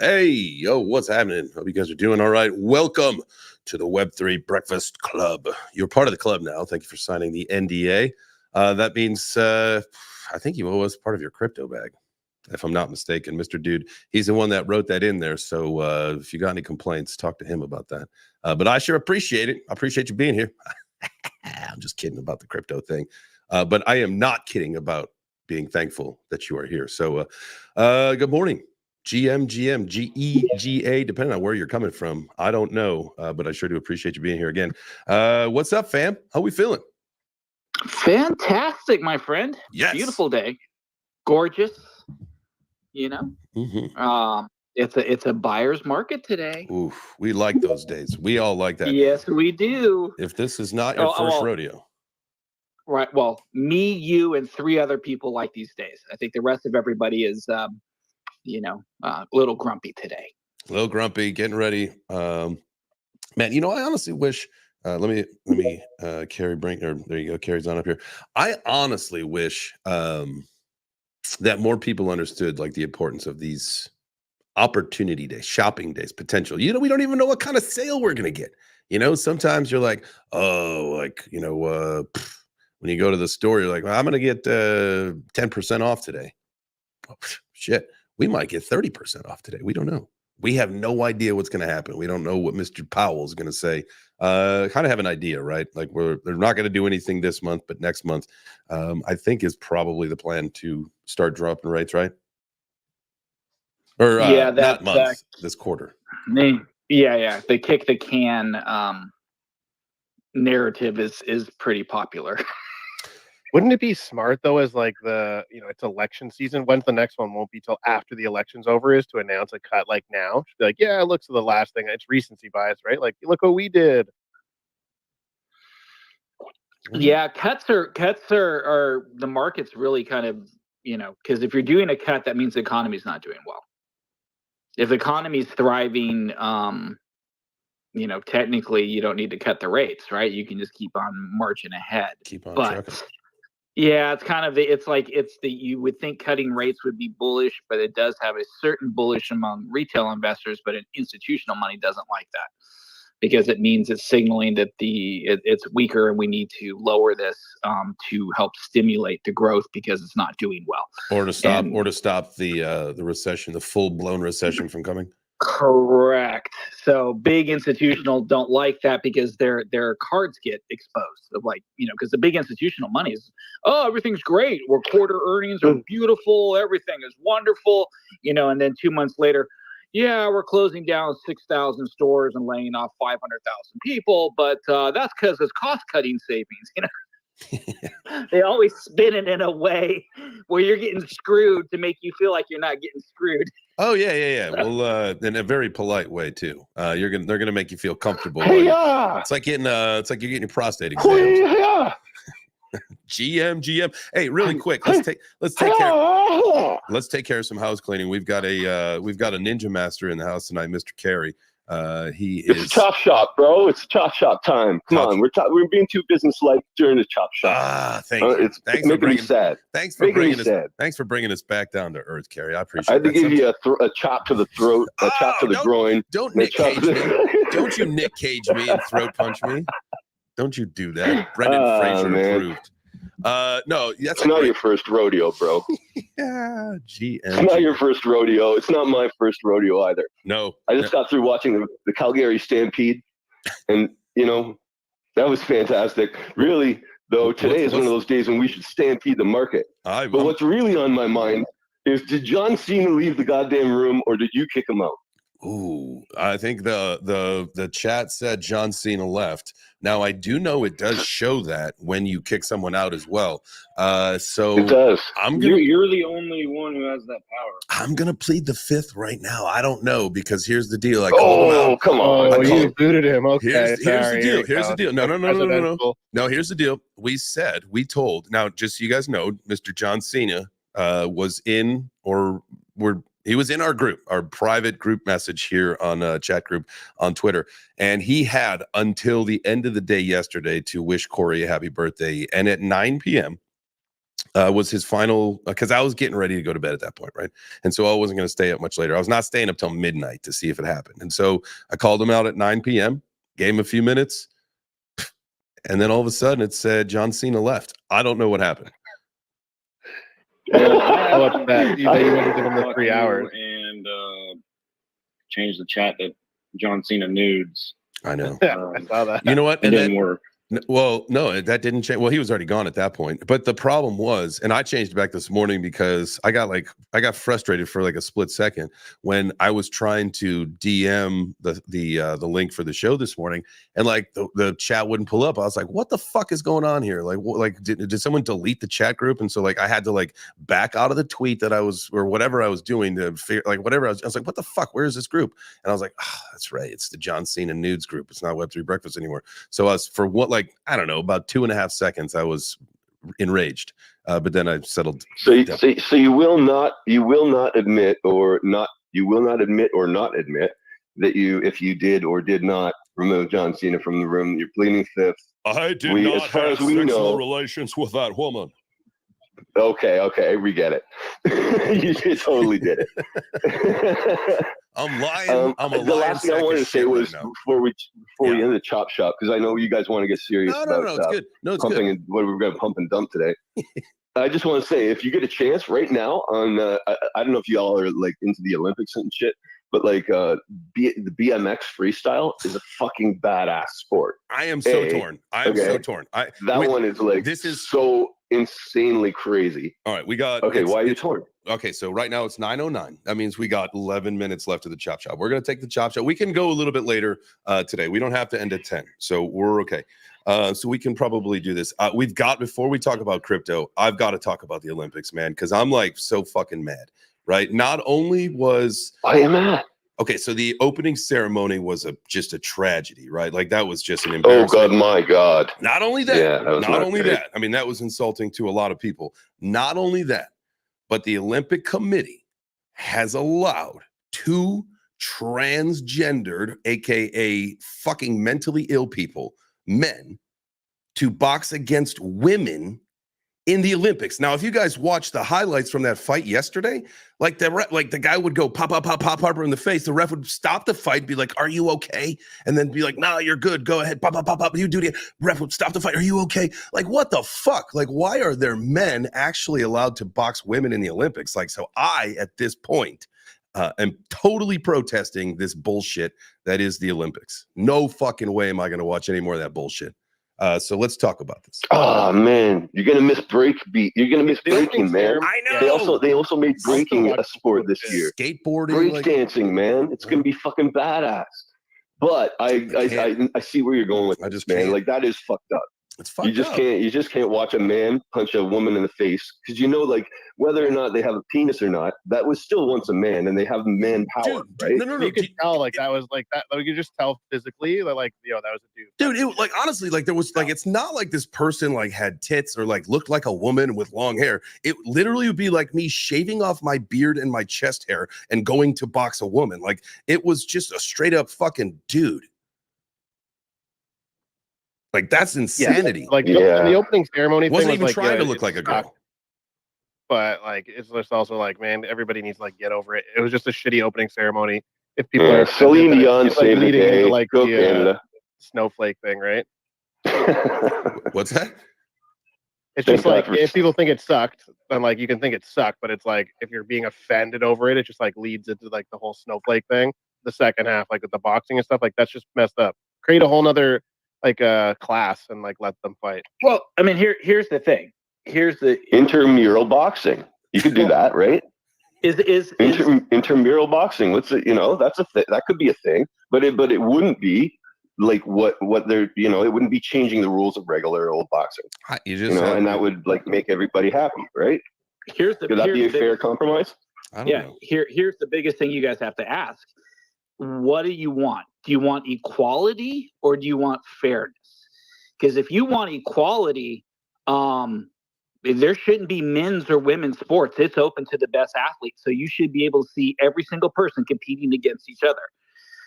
Hey, yo, what's happening? Hope you guys are doing all right. Welcome to the Web3 Breakfast Club. You're part of the club now. Thank you for signing the NDA. That means I think you owe us part of your crypto bag, if I'm not mistaken. Mr. Dude, he's the one that wrote that in there. So if you got any complaints, talk to him about that. But I sure appreciate it. I appreciate you being here. I'm just kidding about the crypto thing. But I am not kidding about being thankful that you are here. So good morning. GM, GEGA, depending on where you're coming from. I don't know, but I sure do appreciate you being here again. What's up, fam? How we feeling? Fantastic, my friend. Yes. Beautiful day. Gorgeous. You know? Mm-hmm. It's a buyer's market today. Oof, we like those days. We all like that. Yes, we do. If this is not your first rodeo. Right. Well, me, you, and 3 other people like these days. I think the rest of everybody is a little grumpy today. A little grumpy, getting ready. Man, I honestly wish let me Carrie bring, or there you go, Carrie's on up here. I honestly wish that more people understood like the importance of these opportunity days, shopping days, potential. We don't even know what kind of sale we're gonna get. Sometimes you're like, when you go to the store, you're like, well, I'm gonna get 10% off today. Oh, shit. We might get 30% off today. We don't know. We have no idea what's going to happen. We don't know what Mr. Powell is going to say. Kind of have an idea, right? Like they're not going to do anything this month, but next month, I think is probably the plan to start dropping rates, right? Or not month, this quarter. Yeah. The kick the can narrative is pretty popular. Wouldn't it be smart though, as like it's election season? When's the next one? Won't be till after the election's over, is to announce a cut like now. Should be like, yeah, it looks to the last thing. It's recency bias, right? Like, look what we did. Yeah, cuts are the market's really kind of, because if you're doing a cut, that means the economy's not doing well. If the economy's thriving, technically you don't need to cut the rates, right? You can just keep on marching ahead. Keep on trucking. Yeah, it's kind of you would think cutting rates would be bullish, but it does have a certain bullish among retail investors, but institutional money doesn't like that because it means it's signaling that it's weaker and we need to lower this to help stimulate the growth because it's not doing well. Or to stop the recession, the full-blown recession from coming. Correct. So big institutional don't like that because their cards get exposed of because the big institutional money is, oh, everything's great. We're quarter earnings are beautiful. Everything is wonderful. And then 2 months later, yeah, we're closing down 6,000 stores and laying off 500,000 people. But that's because it's cost cutting savings. They always spin it in a way where you're getting screwed to make you feel like you're not getting screwed. Oh yeah. Well, in a very polite way too. They're gonna make you feel comfortable. It's like you're getting your prostate exams. GM. Hey, really quick, let's take care of some house cleaning. We've got a ninja master in the house tonight, Mr. Carey. It's chop shop, bro. It's chop shop time. Come on, we're being too business-like during the chop shop. Thank you. Thanks making me sad. Thanks for bringing us back down to earth, Carey. I appreciate it. I had to give you a chop to the throat, a chop to the groin. Don't Nick Cage me. Don't you Nick Cage me and throat punch me. Don't you do that. Brendan Fraser approved. No, that's not your first rodeo, bro. Yeah, it's not your first rodeo. It's not my first rodeo either. No, I just got through watching the Calgary Stampede, and that was fantastic. Really, though, today is one of those days when we should stampede the market. But what's really on my mind is: did John Cena leave the goddamn room, or did you kick him out? Ooh, I think the chat said John Cena left. Now I do know it does show that when you kick someone out as well. So it does. You're the only one who has that power. I'm gonna plead the fifth right now. I don't know because here's the deal. Come on! You booted him. Okay, here's the deal. Here's the deal. No. No, here's the deal. We told. Now, just so you guys know, Mr. John Cena was in He was in our group, our private group message here on chat group on Twitter. And he had until the end of the day yesterday to wish Corey a happy birthday. And at 9 p.m., was his final, because I was getting ready to go to bed at that point, right? And so I wasn't going to stay up much later. I was not staying up till midnight to see if it happened. And so I called him out at 9 p.m., gave him a few minutes, and then all of a sudden it said John Cena left. I don't know what happened. How upset you wouldn't give him the 3 hours. And change the chat to John Cena nudes. I know. I saw that. You know what? It didn't work. Well, no, that didn't change. Well, he was already gone at that point. But the problem was, and I changed it back this morning because I got frustrated for like a split second when I was trying to DM the link for the show this morning, and like the chat wouldn't pull up. I was like, what the fuck is going on here? Like did someone delete the chat group? And so like I had to like back out of the tweet that I was, or whatever I was doing to figure, like whatever I was like, what the fuck? Where is this group? And I was like, oh, that's right, it's the John Cena nudes group. It's not Web3 Breakfast anymore. So I was, for what, like, I don't know, about 2.5 seconds, I was enraged, but then I settled. So you will not admit or not admit that if you did or did not remove John Cena from the room, you're pleading fifth. I did not have sexual relations with that woman. Okay, we get it. You totally did it. I'm lying. The last thing I wanted to say was before we end the chop shop, because I know you guys want to get serious. No, it's good. No, it's pumping good. And what we're going to pump and dump today. I just want to say, if you get a chance right now on, I don't know if you all are like into the Olympics and shit, but like the BMX freestyle is a fucking badass sport. I am so torn. So torn. One is like, this is so insanely crazy. All right, we got. Okay, why are you torn? Okay, so right now it's 9:09. That means we got 11 minutes left of the chop shop. We're gonna take the chop shop. We can go a little bit later today. We don't have to end at 10, so we're okay. So we can probably do this. We've got, before we talk about crypto, I've got to talk about the Olympics, man, because I'm like so fucking mad. Right? Not only was I am mad. Okay, so the opening ceremony was just a tragedy, right? Like that was just an embarrassment. Oh God, my God! Not only that, yeah, that not only that. I mean, that was insulting to a lot of people. Not only that, but the Olympic Committee has allowed 2 transgendered, aka fucking mentally ill people, men, to box against women in the Olympics. Now, if you guys watched the highlights from that fight yesterday, like the guy would go pop Harper in the face. The ref would stop the fight, be like, "Are you okay?" And then be like, "Nah, you're good. Go ahead, pop. You do it." Ref would stop the fight. "Are you okay?" Like, what the fuck? Like, why are there men actually allowed to box women in the Olympics? Like, so I, at this point, am totally protesting this bullshit that is the Olympics. No fucking way am I going to watch any more of that bullshit. So let's talk about this. Oh man, you're gonna miss breakbeat. You're gonna miss breaking, man. I know. They also made breaking a sport this year. Skateboarding, breakdancing, man. It's gonna be fucking badass. But I see where you're going with this, man. Can't. Like that is fucked up. It's fucked up. You just can't watch a man punch a woman in the face, because you know, like, whether or not they have a penis or not, that was still once a man, and they have man power, right? No. You could tell, like, that was like that. You could just tell physically that, like, that was a dude. Dude, it, like, honestly, like, there was like, it's not like this person like had tits or like looked like a woman with long hair. It literally would be like me shaving off my beard and my chest hair and going to box a woman. Like, it was just a straight up fucking dude. Like, that's insanity. The opening ceremony wasn't thing even was, trying to look like a girl. But like, it's just also like, man, everybody needs to like get over it. It was just a shitty opening ceremony. If people are Celine Dion saved the day, like go the Canada. Snowflake thing, right? What's that? It's just like, if people think it sucked, then like you can think it sucked, but it's like if you're being offended over it, it just like leads into like the whole Snowflake thing. The second half, like with the boxing and stuff, like that's just messed up. Create a whole nother like class and like let them fight. Well, I mean, here's the thing. Here's the intramural boxing. You could do that, right? Is intramural boxing? What's it? That's that could be a thing, but it wouldn't be like what they're it wouldn't be changing the rules of regular old boxing. And that would like make everybody happy, right? Could that be a fair compromise? I don't know. Here's the biggest thing you guys have to ask. What do you want? Do you want equality or do you want fairness? Because if you want equality, there shouldn't be men's or women's sports. It's open to the best athletes. So you should be able to see every single person competing against each other.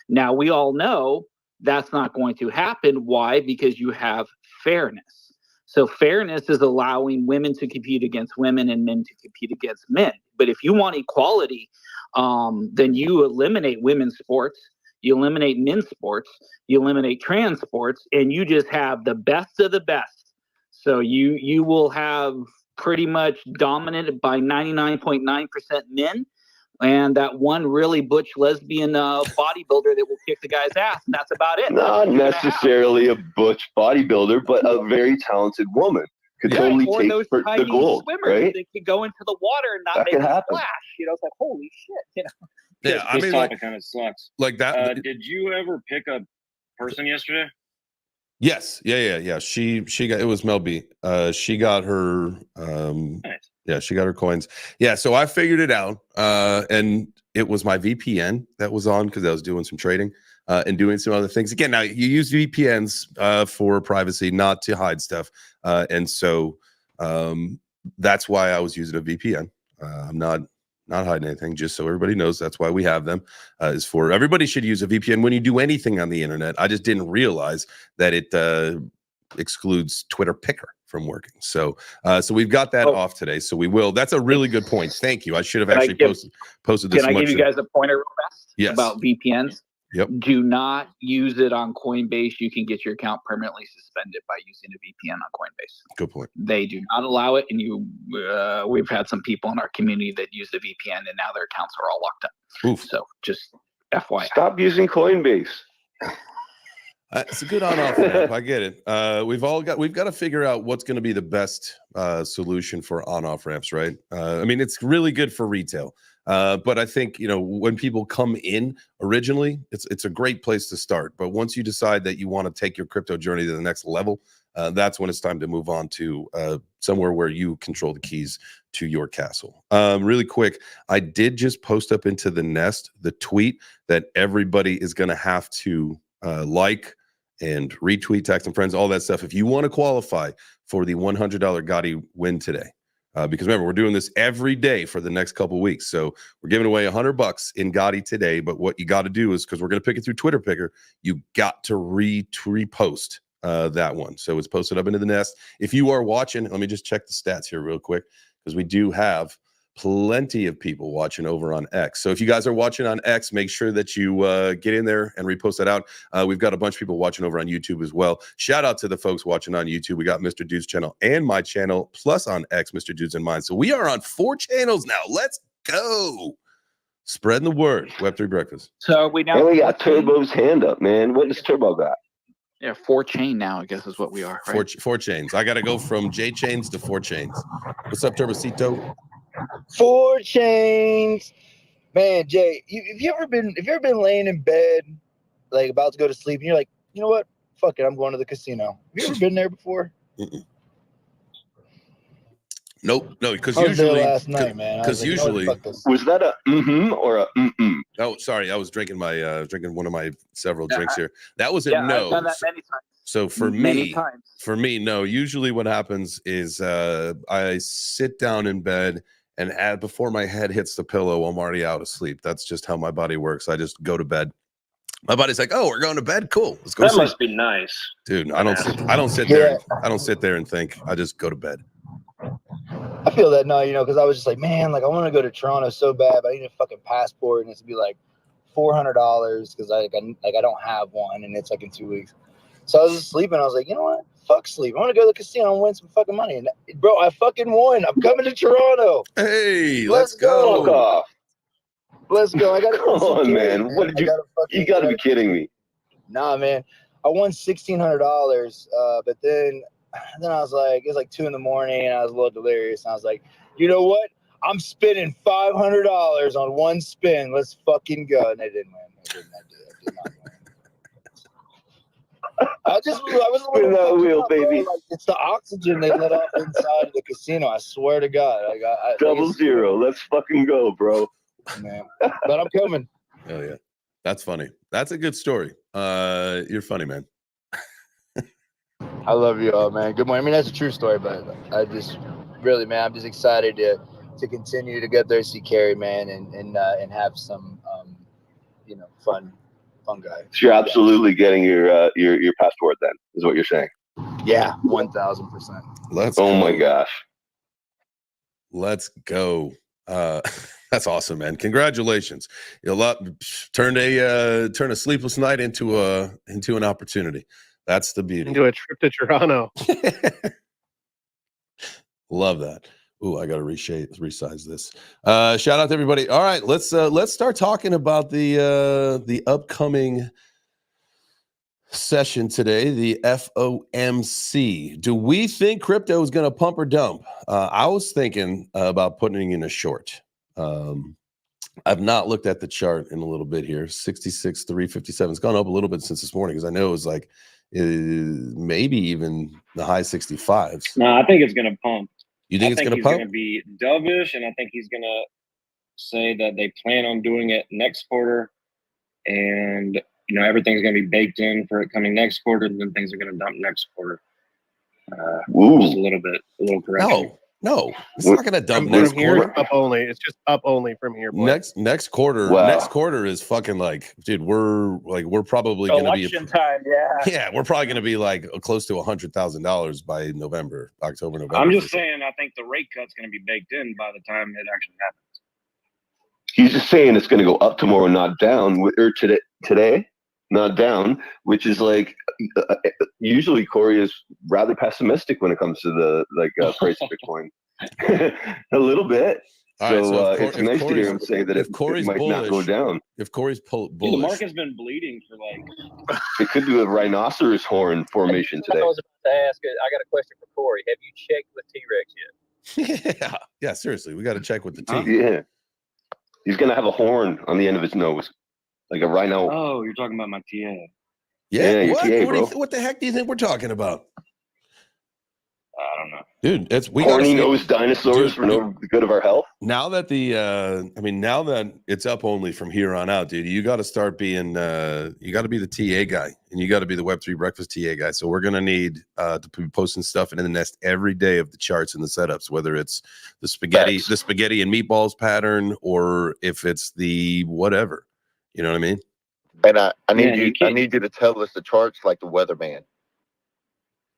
Now, we all know that's not going to happen. Why? Because you have fairness. So fairness is allowing women to compete against women and men to compete against men. But if you want equality, then you eliminate women's sports, you eliminate men's sports, you eliminate trans sports, and you just have the best of the best. So you will have pretty much dominated by 99.9% men, and that one really butch lesbian bodybuilder that will kick the guy's ass, and that's about it. Not necessarily a butch bodybuilder, but a very talented woman could totally or take those the tiny gold, swimmers, right? they could go into the water and not That make could a happen. splash. You know, it's like, holy shit. You know? Yeah, I This mean, topic kind of sucks. like that. Did you ever pick a person yesterday? Yes. Yeah. She got, it was Mel B. She got her Nice. yeah, she got her coins. Yeah, so I figured it out. And it was my VPN that was on because I was doing some trading and doing some other things. Again, now you use VPNs for privacy, not to hide stuff. And so that's why I was using a VPN. I'm not hiding anything, just so everybody knows. That's why we have them, is for everybody should use a VPN when you do anything on the internet. I just didn't realize that it excludes Twitter Picker from working. So we've got that off today. So we will. That's a really good point. Thank you. I should have actually posted this. Can I give you guys a pointer real fast about VPNs? Yep. Do not use it on Coinbase. You can get your account permanently suspended by using a VPN on Coinbase. Good point. They do not allow it, and we've had some people in our community that use the VPN, and now their accounts are all locked up. Oof. So just FYI. Stop using Coinbase. It's a good on-off ramp. I get it. We've got to figure out what's going to be the best solution for on-off ramps, right? I mean, it's really good for retail, but I think when people come in originally, it's a great place to start. But once you decide that you want to take your crypto journey to the next level, that's when it's time to move on to somewhere where you control the keys to your castle. Really quick, I did just post up into the nest the tweet that everybody is going to have to like and retweet, text and friends, all that stuff, if you want to qualify for the $100 Gotti win today. Because remember, we're doing this every day for the next couple weeks. So we're giving away $100 in Gotti today. But what you got to do is, because we're going to pick it through Twitter Picker, you got to repost that one. So it's posted up into the nest. If you are watching, let me just check the stats here real quick, because we do have plenty of people watching over on X. So if you guys are watching on X, make sure that you get in there and repost that out. We've got a bunch of people watching over on YouTube as well. Shout out to the folks watching on YouTube. We got Mr. Dude's channel and my channel, plus on X, Mr. Dude's and mine. So we are on 4 channels now. Let's go. Spreading the word. Web3 Breakfast. So we now. And we got Turbo's hand up, man. What does Turbo got? Yeah, 4 chain now, I guess is what we are. Right? Four chains. I got to go from J chains to 4 chains. What's up, Turbocito? 4 chains, man. Jay, have you ever been laying in bed, like about to go to sleep, and you're like, you know what? Fuck it, I'm going to the casino. Have you ever been there before? Nope. No, because I was usually there last night, man. Because like, usually, was that a or a Oh, sorry, I was drinking my drinking one of my several drinks here. That was a Yeah, no. I've done that many times. So for me, no. Usually, what happens is I sit down in bed, and before my head hits the pillow, I'm already out of sleep. That's just how my body works. I just go to bed. My body's like, "Oh, we're going to bed. Cool, let's go." That must be nice, dude. I don't sit there. I don't sit there and think. I just go to bed. I feel that now, because I was just like, man, like I want to go to Toronto so bad, but I need a fucking passport, and it's to be like $400 because I don't have one, and it's like in 2 weeks. So I was just sleeping. I was like, you know what? Fuck sleep. I want to go to the casino and win some fucking money. And bro, I fucking won. I'm coming to Toronto. Hey, let's go. Fuck off. Let's go. I got to Come on, man. What did you got to be kidding me. Nah, man. I won $1,600, but then I was like, it was like 2 a.m, and I was a little delirious. And I was like, you know what? I'm spending $500 on one spin. Let's fucking go. And I didn't win. I did not win. I was spin that wheel, baby. Like, it's the oxygen they let off inside of the casino. I swear to God. I 0-0. Let's fucking go, bro. Man, but I'm coming. Oh yeah, that's funny. That's a good story. You're funny, man. I love you all, man. Good morning. I mean, that's a true story, but I just really, man, I'm just excited to continue to get there, see Carrie, man, and have some, fun guy. So you're absolutely getting your passport then, is what you're saying. Yeah, 1,000%. Let's Oh go. my gosh. Let's go. That's awesome, man. Congratulations. Turned a sleepless night into an opportunity. That's the beauty. Into a trip to Toronto. Love that. Ooh, I got to resize this. Shout out to everybody. All right, let's start talking about the upcoming session today, the FOMC. Do we think crypto is going to pump or dump? I was thinking about putting in a short. I've not looked at the chart in a little bit here. 66,357. It's gone up a little bit since this morning because I know it was like maybe even the high 65s. No, I think it's going to pump. You think it's going to pump? He's going to be dovish, and I think he's going to say that they plan on doing it next quarter, and everything's going to be baked in for it coming next quarter, and then things are going to dump next quarter. Just a little correction. No, it's not going to dump From next here, quarter. up only. It's just up only from here. Boy. Next quarter. Wow. Next quarter is fucking like, dude. We're probably going to be Election time, yeah. Yeah, we're probably going to be like close to $100,000 by October, November. I'm just saying, I think the rate cut's going to be baked in by the time it actually happens. He's just saying it's going to go up tomorrow, not down, or today, not down, which is like usually Corey is rather pessimistic when it comes to the price of Bitcoin. A little bit. All right, so it's nice to hear him say that it might not go down. If Corey's bullish, The market's been bleeding for like. It could do a rhinoceros horn formation today. I was about to ask. I got a question for Corey. Have you checked with T-Rex yet? Yeah, seriously, we got to check with the team. Yeah, he's gonna have a horn on the end of his nose, like a rhino. Oh, you're talking about my TA. Yeah, your TA, bro. What the heck do you think we're talking about? I don't know, dude. We horny nosed dinosaurs for no good of our health. Now that now that it's up only from here on out, dude, you got to start being you got to be the TA guy, and you got to be the Web3 Breakfast TA guy. So we're gonna need to be posting stuff in the nest every day of the charts and the setups, whether it's the spaghetti and meatballs pattern, or if it's the whatever. You know what I mean? And I need you to tell us the charts like the weatherman.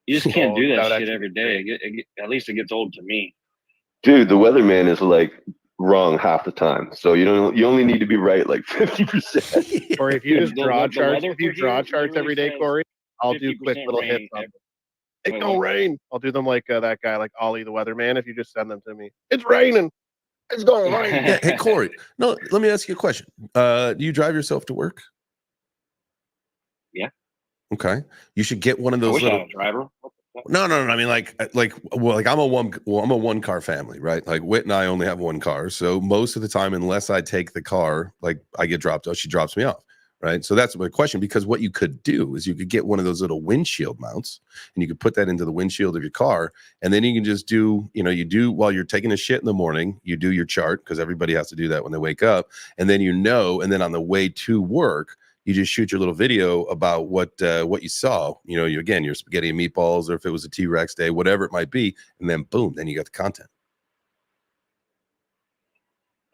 you just can't do that shit every day. At least it gets old to me. Dude, the weatherman is like wrong half the time. So you only need to be right like 50%. Or if you just draw charts, every day, Corey, I'll do quick little hits on them. It don't rain. I'll do them like that guy, like Ollie the weatherman. If you just send them to me, it's raining. It's going to rain. Yeah, hey Corey, no, let me ask you a question. Do you drive yourself to work? Yeah. Okay. You should get one of those little driver. No. I mean, I'm a one car family, right? Like Whit and I only have one car, so most of the time, unless I take the car, like I get dropped off, she drops me off, right? So that's my question. Because what you could do is you could get one of those little windshield mounts, and you could put that into the windshield of your car, and then you can just do, you do while you're taking a shit in the morning, you do your chart because everybody has to do that when they wake up, and then and then on the way to work, you just shoot your little video about what you saw, your spaghetti and meatballs, or if it was a T-Rex day, whatever it might be, and then boom, then you got the content.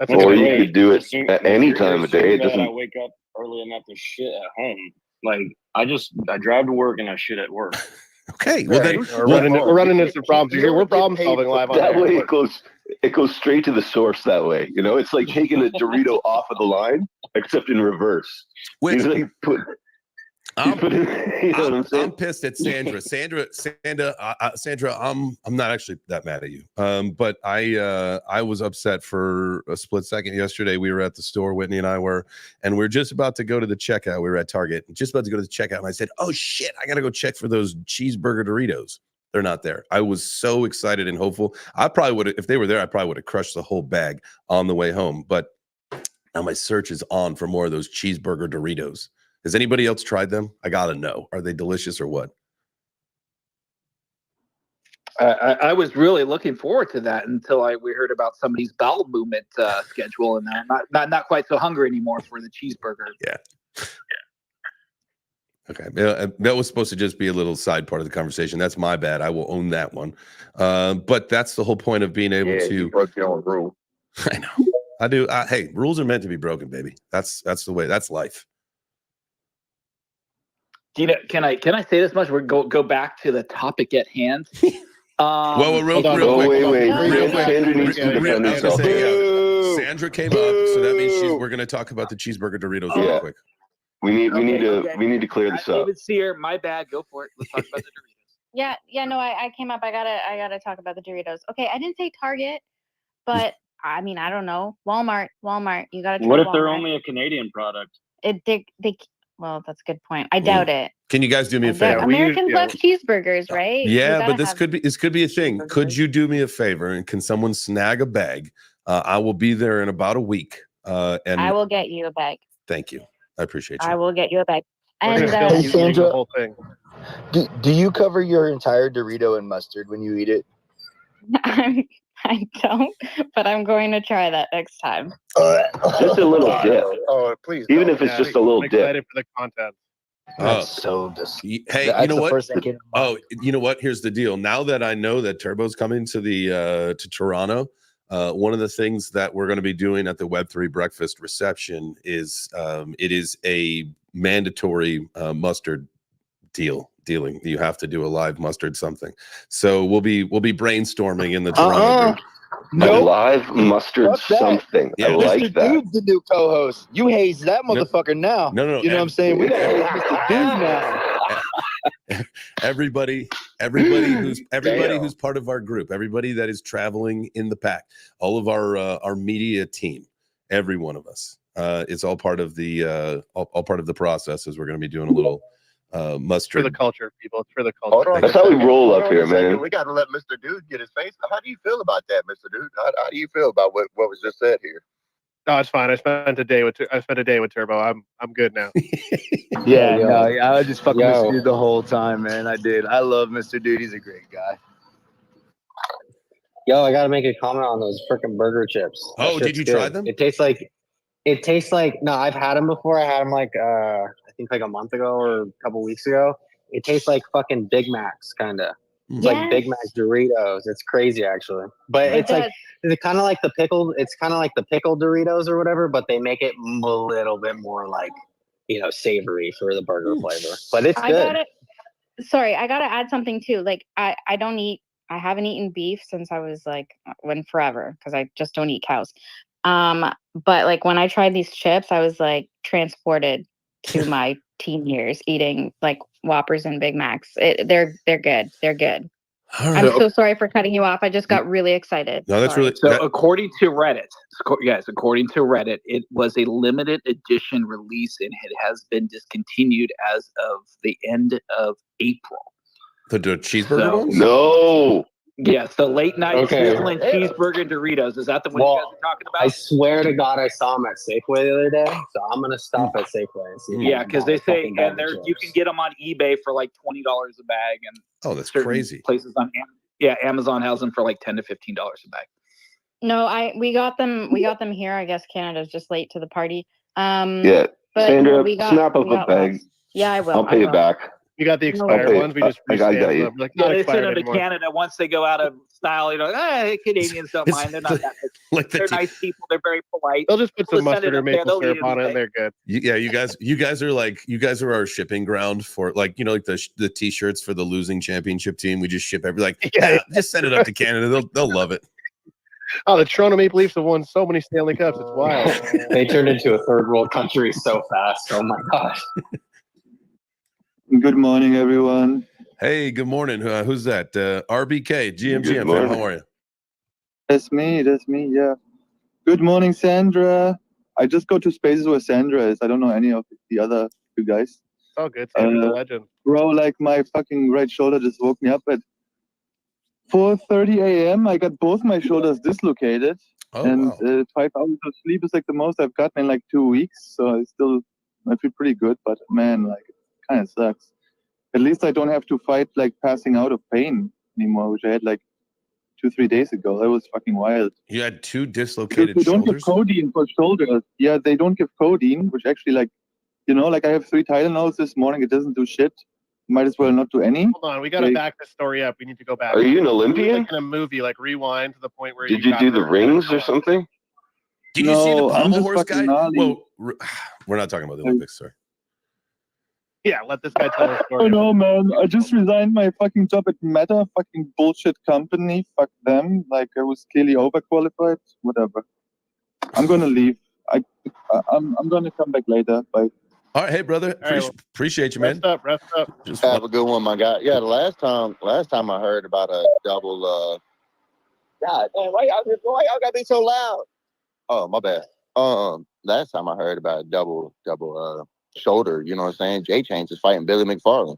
Or you could do it at any time of day. It doesn't. I wake up early enough to shit at home. Like I drive to work and I shit at work. Okay, well then we're running into some problems here. We're problem solving live on that way. It goes straight to the source that way. It's like taking a Dorito off of the line, except in reverse. I'm pissed at Sandra. Sandra, I'm not actually that mad at you. But I was upset for a split second yesterday. We were at the store, Whitney and I were, and we were just about to go to the checkout. We were at Target, just about to go to the checkout, and I said, "Oh shit, I gotta go check for those cheeseburger Doritos." They're not there. I was so excited and hopeful. I probably would have, if they were there, I probably would have crushed the whole bag on the way home. But now my search is on for more of those cheeseburger Doritos. Has anybody else tried them? I gotta know. Are they delicious or what? I was really looking forward to that until we heard about somebody's bowel movement schedule, and I'm not quite so hungry anymore for the cheeseburger. Yeah. Okay, that was supposed to just be a little side part of the conversation. That's my bad. I will own that one. But that's the whole point of being able to. You broke your own rule. I know. I do. Hey, rules are meant to be broken, baby. That's the way. That's life. Can I say this much? We're go back to the topic at hand. Whoa, real quick. Sandra needs to defend herself. Sandra came up, so that means we're going to talk about the cheeseburger Doritos real quick. We need to clear this up. David Sear, my bad. Go for it. Let's talk about the Doritos. Yeah. No, I came up. I gotta talk about the Doritos. Okay, I didn't say Target, but I mean, I don't know. Walmart. You gotta try What if Walmart. they're only a Canadian product? Well, that's a good point. I doubt it. Can you guys do me a favor? Americans love cheeseburgers, right? Yeah, but this could be a thing. Could you do me a favor and can someone snag a bag? I will be there in about a week. And I will get you a bag. Thank you. I appreciate you. I will get you a bag. And Hey, Sandra, the whole thing. Do you cover your entire Dorito in mustard when you eat it? I don't, but I'm going to try that next time. Just a little dip. Oh, please. Even if it's just a little I'm dip. excited for the content. That's so disgusting. Hey, That's you know the what? first thing came to mind. You know what? Here's the deal. Now that I know that Turbo's coming to the to Toronto, one of the things that we're going to be doing at the Web3 breakfast reception is it is a mandatory mustard dealing. You have to do a live mustard something. So we'll be brainstorming in the Toronto group. A live mustard something. Yeah, I like Mr. that. Dude's the new co-host. You haze that motherfucker now. No. You know what I'm saying? We got Mr. Dude now. Everybody who's part of our group, everybody that is traveling in the pack, all of our media team, every one of us, it's all part of the all part of the process. As we're going to be doing a little mustard For the culture, people. It's for the culture. Hold on. That's how we roll up here, man. We got to let Mr. Dude get his face. How do you feel about that, Mr. Dude? How do you feel about what was just said here? No, it's fine. I spent a day with Turbo. I'm good now. Yeah, no, I was just fucking Mr. Dude the whole time, man. I did. I love Mr. Dude. He's a great guy. Yo, I gotta make a comment on those freaking burger chips. Oh, did you try them? It tastes like no, I've had them before. I had them like I think like a month ago or a couple weeks ago. It tastes like fucking Big Macs, kind of. It's like Big Mac Doritos. It's crazy, actually. But it's kind of like the pickled. It's kind of like the pickled Doritos or whatever, but they make it a little bit more like, savory for the burger flavor. But it's good. I gotta add something too. Like I haven't eaten beef since I was forever because I just don't eat cows. But like when I tried these chips, I was like transported to my teen years eating like Whoppers and Big Macs. They're good. They're good. I'm so sorry for cutting you off. I just got really excited. No, that's really so. According to Reddit, it was a limited edition release and it has been discontinued as of the end of April. The cheeseburger ones? No. Yes, the late night sizzling cheeseburger Doritos. Is that the one you guys are talking about? I swear to God, I saw them at Safeway the other day, so I'm gonna stop at Safeway and see. Yeah, because they say you can get them on eBay for like $20 a bag, and that's crazy. Places on Amazon has them for like $10 to $15 a bag. No, we got them here. I guess Canada's just late to the party. Yeah, but Sandra, snap up a bag. Yeah, I will. I'll pay it back. You got the expired ones. We just I got you. like they send them to Canada once they go out of style. Canadians don't mind. They're not that. They're nice people. They're very polite. They'll just put some mustard or maple syrup on it, and they're good. Yeah, you guys are our shipping ground for like the t-shirts for the losing championship team. We just ship just send it up to Canada. They'll love it. Oh, the Toronto Maple Leafs have won so many Stanley Cups. It's wild. They turned into a third world country so fast. Oh my gosh. Good morning, everyone. Hey, good morning. Who's that? RBK, GMGM. How are you? That's me. Yeah. Good morning, Sandra. I just go to spaces where Sandra is. I don't know any of the other two guys. Oh, good. Sandra's a legend. Bro, like my fucking right shoulder just woke me up at 4:30 a.m. I got both my shoulders dislocated. Oh, and wow. 5 hours of sleep is like the most I've gotten in like 2 weeks. So I feel pretty good, but man, like it kind of sucks. At least I don't have to fight like passing out of pain anymore, which I had like 2-3 days ago. That was fucking wild. You had two dislocated shoulders? They don't shoulders? give codeine for shoulders. Yeah, they don't give codeine, which actually like I have 3 Tylenols this morning. It doesn't do shit. Might as well not do any. Hold on, we got to back the story up. We need to go back. Are you an Olympian? Like in a movie, like rewind to the point where Did you do the rings or something? Did you see the pommel horse guy? Well, we're not talking about the Olympics, sir. Yeah, let this guy tell his story. Oh no, man! I just resigned my fucking job at Meta, fucking bullshit company. Fuck them. Like I was clearly overqualified. Whatever. I'm gonna leave. I'm gonna come back later. Bye. All right, hey brother, appreciate you, man. Rest up. Just have a good one, my guy. Yeah, the last time I heard about a double. God damn, why y'all gotta be so loud? Oh, my bad. Last time I heard about a double shoulder, you know what I'm saying? Jay Chains is fighting Billy McFarland.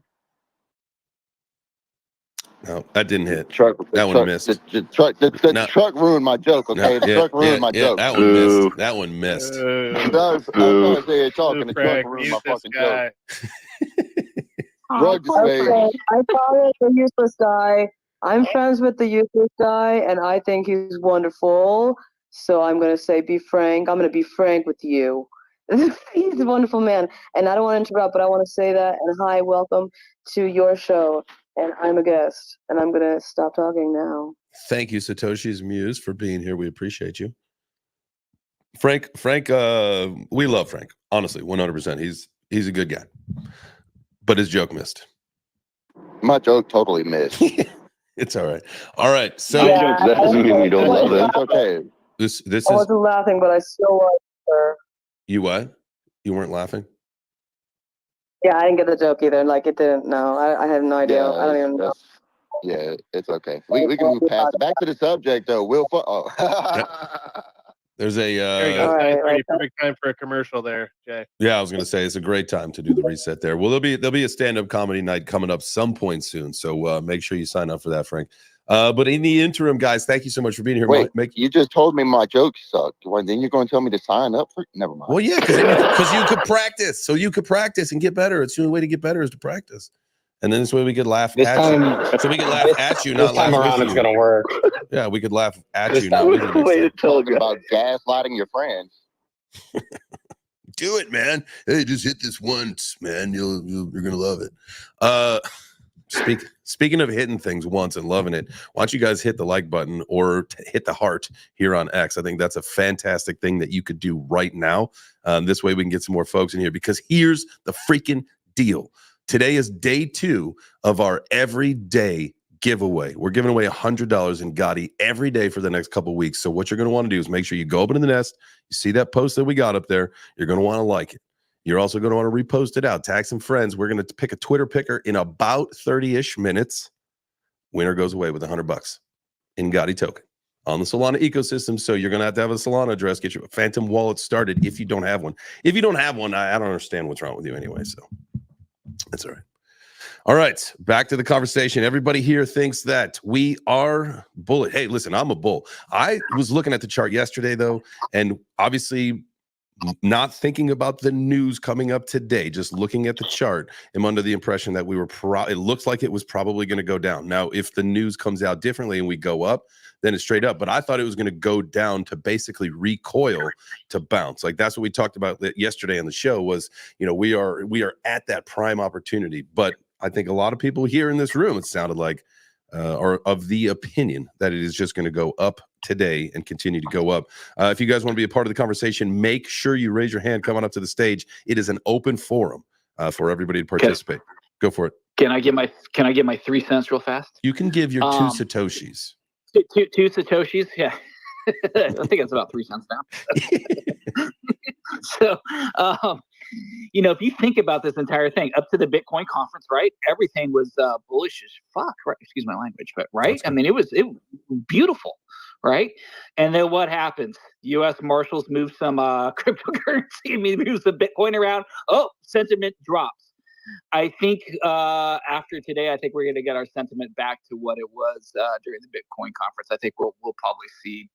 No, that didn't hit. That one missed. The truck ruined my joke, okay? The truck ruined my joke. That one missed. That one missed. I was there talking, the truck ruined my fucking joke. I follow the useless guy. I'm friends with the useless guy, and I think he's wonderful. So I'm going to say, be frank. I'm going to be frank with you. He's a wonderful man. And I don't want to interrupt, but I want to say that. And hi, welcome to your show. And I'm a guest. And I'm going to stop talking now. Thank you, Satoshi's Muse, for being here. We appreciate you. Frank, we love Frank. Honestly, 100%. He's a good guy. But his joke missed. My joke totally missed. It's all right. All right. So that doesn't mean we don't love it. It's okay. This I wasn't laughing, but I still like her. You what? You weren't laughing? Yeah, I didn't get the joke either. Like it didn't. No, I had no idea. I don't even know. Yeah, it's okay. We can move past it. Back to the subject though. There's a there you go. Perfect time for a commercial there, Jay. Yeah, I was gonna say it's a great time to do the reset there. Well, there'll be a stand-up comedy night coming up some point soon. So make sure you sign up for that, Frank. But in the interim, guys, thank you so much for being here. Wait, you just told me my joke sucked. Well, then you're going to tell me to sign up for? Never mind. Well, yeah, because you could practice. So you could practice and get better. It's the only way to get better is to practice. And then this way we could laugh at you. So we could laugh at you, not laugh with you. This time around it's going to work. Yeah, we could laugh at you, not with you. Way to tell you about gaslighting your friends. Do it, man. Hey, just hit this once, man. You're going to love it. Speaking of hitting things once and loving it, why don't you guys hit the like button or hit the heart here on X? I think that's a fantastic thing that you could do right now. This way we can get some more folks in here, because here's the freaking deal. Today is day 2 of our everyday giveaway. We're giving away $100 in Gotti every day for the next couple of weeks. So what you're going to want to do is make sure you go up into the nest. You see that post that we got up there. You're going to want to like it. You're also going to want to repost it out, tag some friends. We're going to pick a Twitter picker in about 30-ish minutes. Winner goes away with $100 in Gotti token on the Solana ecosystem. So you're going to have a Solana address, get your Phantom wallet started if you don't have one. If you don't have one, I don't understand what's wrong with you anyway. So that's all right. All right, back to the conversation. Everybody here thinks that we are bullet. Hey, listen, I'm a bull. I was looking at the chart yesterday, though, and obviously not thinking about the news coming up today, just looking at the chart, I'm under the impression that we were it looks like it was probably going to go down. Now, if the news comes out differently and we go up, then it's straight up. But I thought it was going to go down to basically recoil to bounce. Like that's what we talked about yesterday on the show was, we are at that prime opportunity. But I think a lot of people here in this room, it sounded like, are of the opinion that it is just going to go up today and continue to go up. If you guys want to be a part of the conversation, make sure you raise your hand coming up to the stage. It is an open forum for everybody to participate. Go for it. Can I get my 3 cents real fast? You can give your 2 Satoshis. Two Satoshis, yeah. I think it's about 3 cents now. So, if you think about this entire thing up to the Bitcoin conference, right? Everything was bullish as fuck, right? Excuse my language, but right? I mean, it was beautiful, right? And then what happens? U.S. Marshals move some cryptocurrency, moves the Bitcoin around. Oh, sentiment drops. I think after today, I think we're going to get our sentiment back to what it was during the Bitcoin conference. I think we'll probably see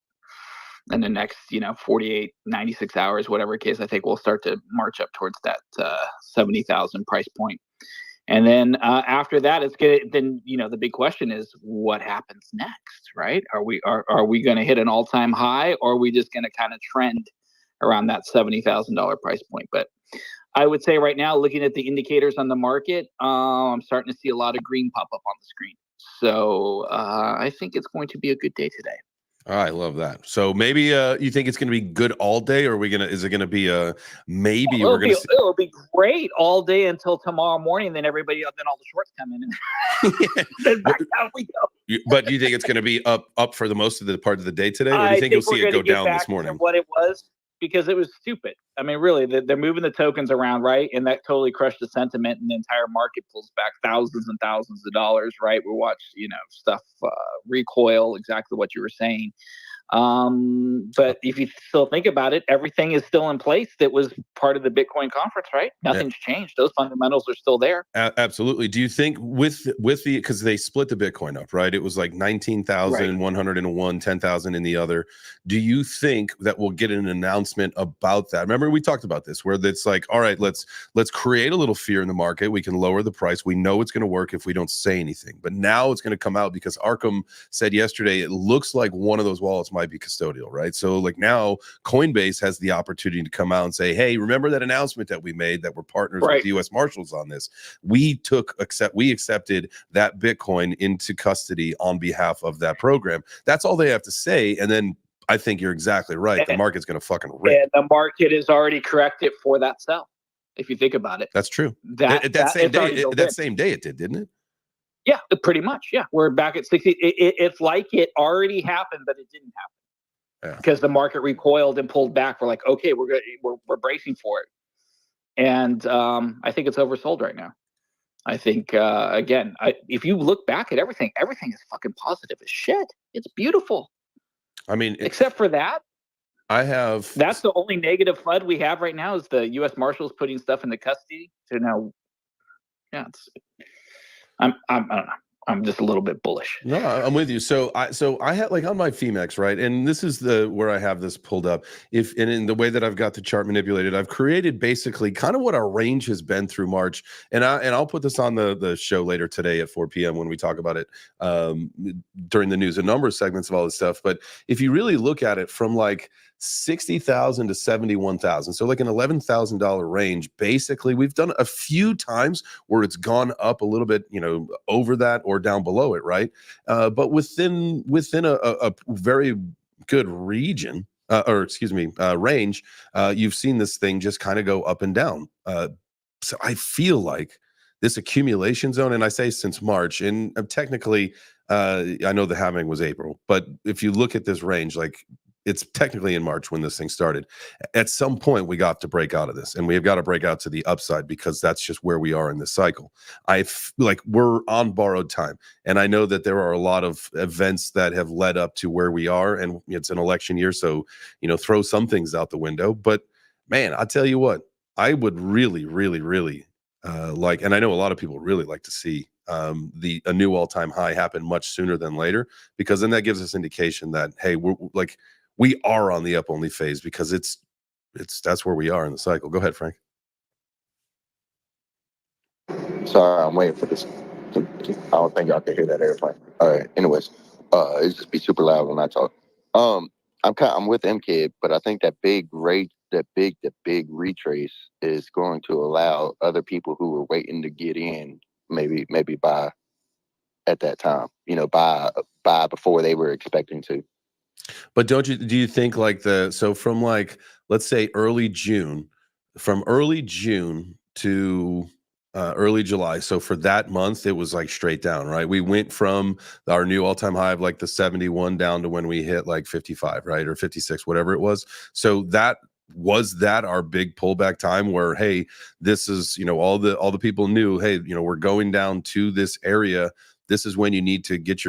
in the next 48, 96 hours, whatever case, I think we'll start to march up towards that 70,000 price point. And then after that, it's good. Then the big question is what happens next, right? Are we going to hit an all-time high, or are we just going to kind of trend around that $70,000 price point? But I would say right now, looking at the indicators on the market, I'm starting to see a lot of green pop up on the screen. So I think it's going to be a good day today. I love that. So maybe you think it's going to be good all day, or is it going to be maybe Well, we're going to see? It'll be great all day until tomorrow morning. Then all the shorts come in, and then back down we go. But do you think it's going to be up for the most of the part of the day today, or do you I think you'll see it go down back this morning? to what it was, because it was stupid. I mean, really, they're moving the tokens around, right? And that totally crushed the sentiment, and the entire market pulls back thousands and thousands of dollars, right? We watched, stuff recoil, exactly what you were saying. But if you still think about it, everything is still in place that was part of the Bitcoin conference, right? Nothing's changed. Those fundamentals are still there. Absolutely. Do you think with the, because they split the Bitcoin up, right? It was like 19,100 in one, 10,000 in the other. Do you think that we'll get an announcement about that? Remember, we talked about this, where it's like, all right, let's create a little fear in the market. We can lower the price. We know it's going to work if we don't say anything. But now it's going to come out because Arkham said yesterday, it looks like one of those wallets might be custodial, right? So like now Coinbase has the opportunity to come out and say, hey, remember that announcement that we made that we're partners with the U.S. Marshals on this? We accepted that Bitcoin into custody on behalf of that program. That's all they have to say. And then I think you're exactly right. The market's going to fucking rip. And the market is already corrected for that sell. If you think about it, that's true. That same day it did, didn't it? Yeah, pretty much. Yeah, we're back at 60. It's like it already happened, but it didn't happen because the market recoiled and pulled back. We're like, okay, we're bracing for it, and I think it's oversold right now. I think again, if you look back at everything is fucking positive as shit. It's beautiful. I mean, except for that. That's the only negative FUD we have right now is the U.S. Marshals putting stuff into custody. So now, I don't know. I'm just a little bit bullish. No, I'm with you. So I had like on my Femex, right? And this is where I have this pulled up. And in the way that I've got the chart manipulated, I've created basically kind of what our range has been through March. And I'll put this on the show later today at 4 p.m. when we talk about it during the news and numbers segments of all this stuff. But if you really look at it from like 60,000 to 71,000, so like an $11,000 range, basically we've done a few times where it's gone up a little bit, over that or down below it, right? But within a very good region, range, you've seen this thing just kind of go up and down. So I feel like this accumulation zone, and I say since March, and technically, I know the halving was April, but if you look at this range, like it's technically in March when this thing started. At some point, we got to break out of this, and we've got to break out to the upside because that's just where we are in this cycle. We're on borrowed time, and I know that there are a lot of events that have led up to where we are, and it's an election year, so throw some things out the window. But man, I tell you what, I would really, really, really like, and I know a lot of people really like to see a new all-time high happen much sooner than later, because then that gives us indication that hey, we are on the up only phase, because that's where we are in the cycle. Go ahead, Frank. Sorry, I'm waiting for this. I don't think y'all can hear that airplane. All right. Anyways, it's just be super loud when I talk. I'm with MKID, but I think that big retrace is going to allow other people who were waiting to get in, maybe buy at that time. Buy before they were expecting to. But do you think from let's say early June to early July, so for that month it was like straight down, right? We went from our new all-time high of like the 71 down to when we hit like 55, right, or 56, whatever it was. So that our big pullback time where hey, this is all the people knew, hey, we're going down to this area, this is when you need to get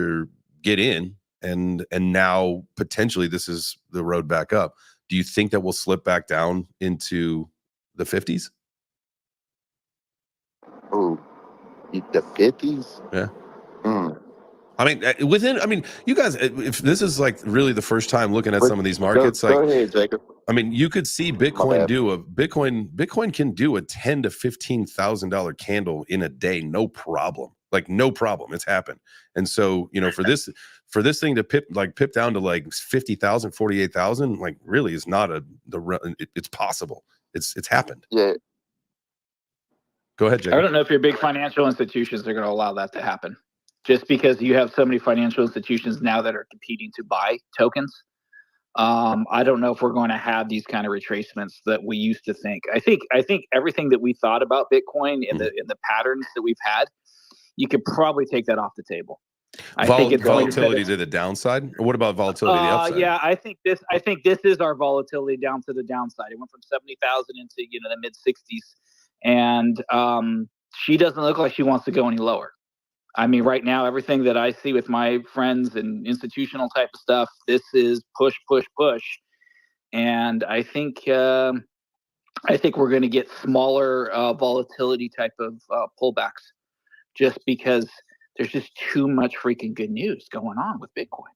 in. And now potentially this is the road back up. Do you think that we'll slip back down into the 50s? Oh, the 50s? Yeah. I mean, you guys, if this is like really the first time looking at some of these markets, go ahead, Jacob. I mean, you could see Bitcoin Bitcoin can do a $10,000 to $15,000 candle in a day, no problem. Like no problem, it's happened. And so for this thing to pip down to like 50,000, 48,000, like really is not it's possible. It's happened. Yeah. Go ahead, Jay. I don't know if your big financial institutions are going to allow that to happen. just because you have so many financial institutions now that are competing to buy tokens. I don't know if we're going to have these kind of retracements that we used to think. I think everything that we thought about Bitcoin in the patterns that we've had, you could probably take that off the table. I think it's volatility to the downside. Or what about volatility to the upside? Yeah, I think this is our volatility down to the downside. It went from 70,000 into the mid 60s, and she doesn't look like she wants to go any lower. I mean, right now, everything that I see with my friends and institutional type of stuff, this is push, push, push, and I think we're going to get smaller volatility type of pullbacks, just because there's just too much freaking good news going on with Bitcoin.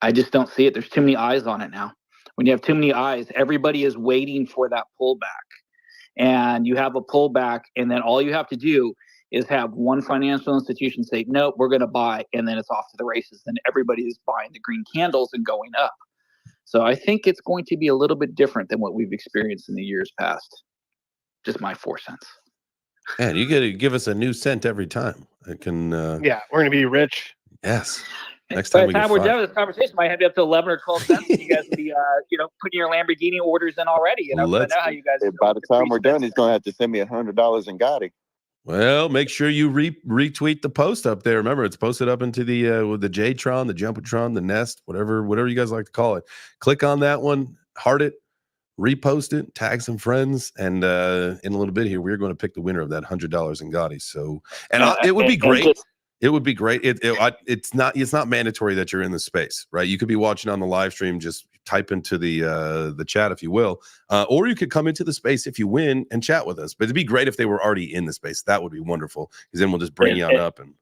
I just don't see it. There's too many eyes on it now. When you have too many eyes, everybody is waiting for that pullback, and you have a pullback, and then all you have to do is have one financial institution say, nope, we're going to buy, and then it's off to the races. Then everybody is buying the green candles and going up. So I think it's going to be a little bit different than what we've experienced in the years past. Just my 4 cents. Man, you got to give us a new cent every time. I can. Yeah, we're going to be rich. Yes. Next time By the time we're done with this conversation, might have you up to 11 or 12 cents. And you guys will be, putting your Lamborghini orders in already. I know how you guys. By the time we're done, he's going to have to send me $100 in Gotti. Well, make sure you retweet the post up there. Remember, it's posted up into the with the JTron, the Jumbotron, the Nest, whatever you guys like to call it. Click on that one, heart it, repost it, tag some friends, and in a little bit here, we're going to pick the winner of that $100 in Gotti. So, it would be great. It would be great. It's not mandatory that you're in the space, right? You could be watching on the live stream. Just type into the chat, if you will, or you could come into the space if you win and chat with us. But it'd be great if they were already in the space. That would be wonderful, because then we'll just bring you on up. And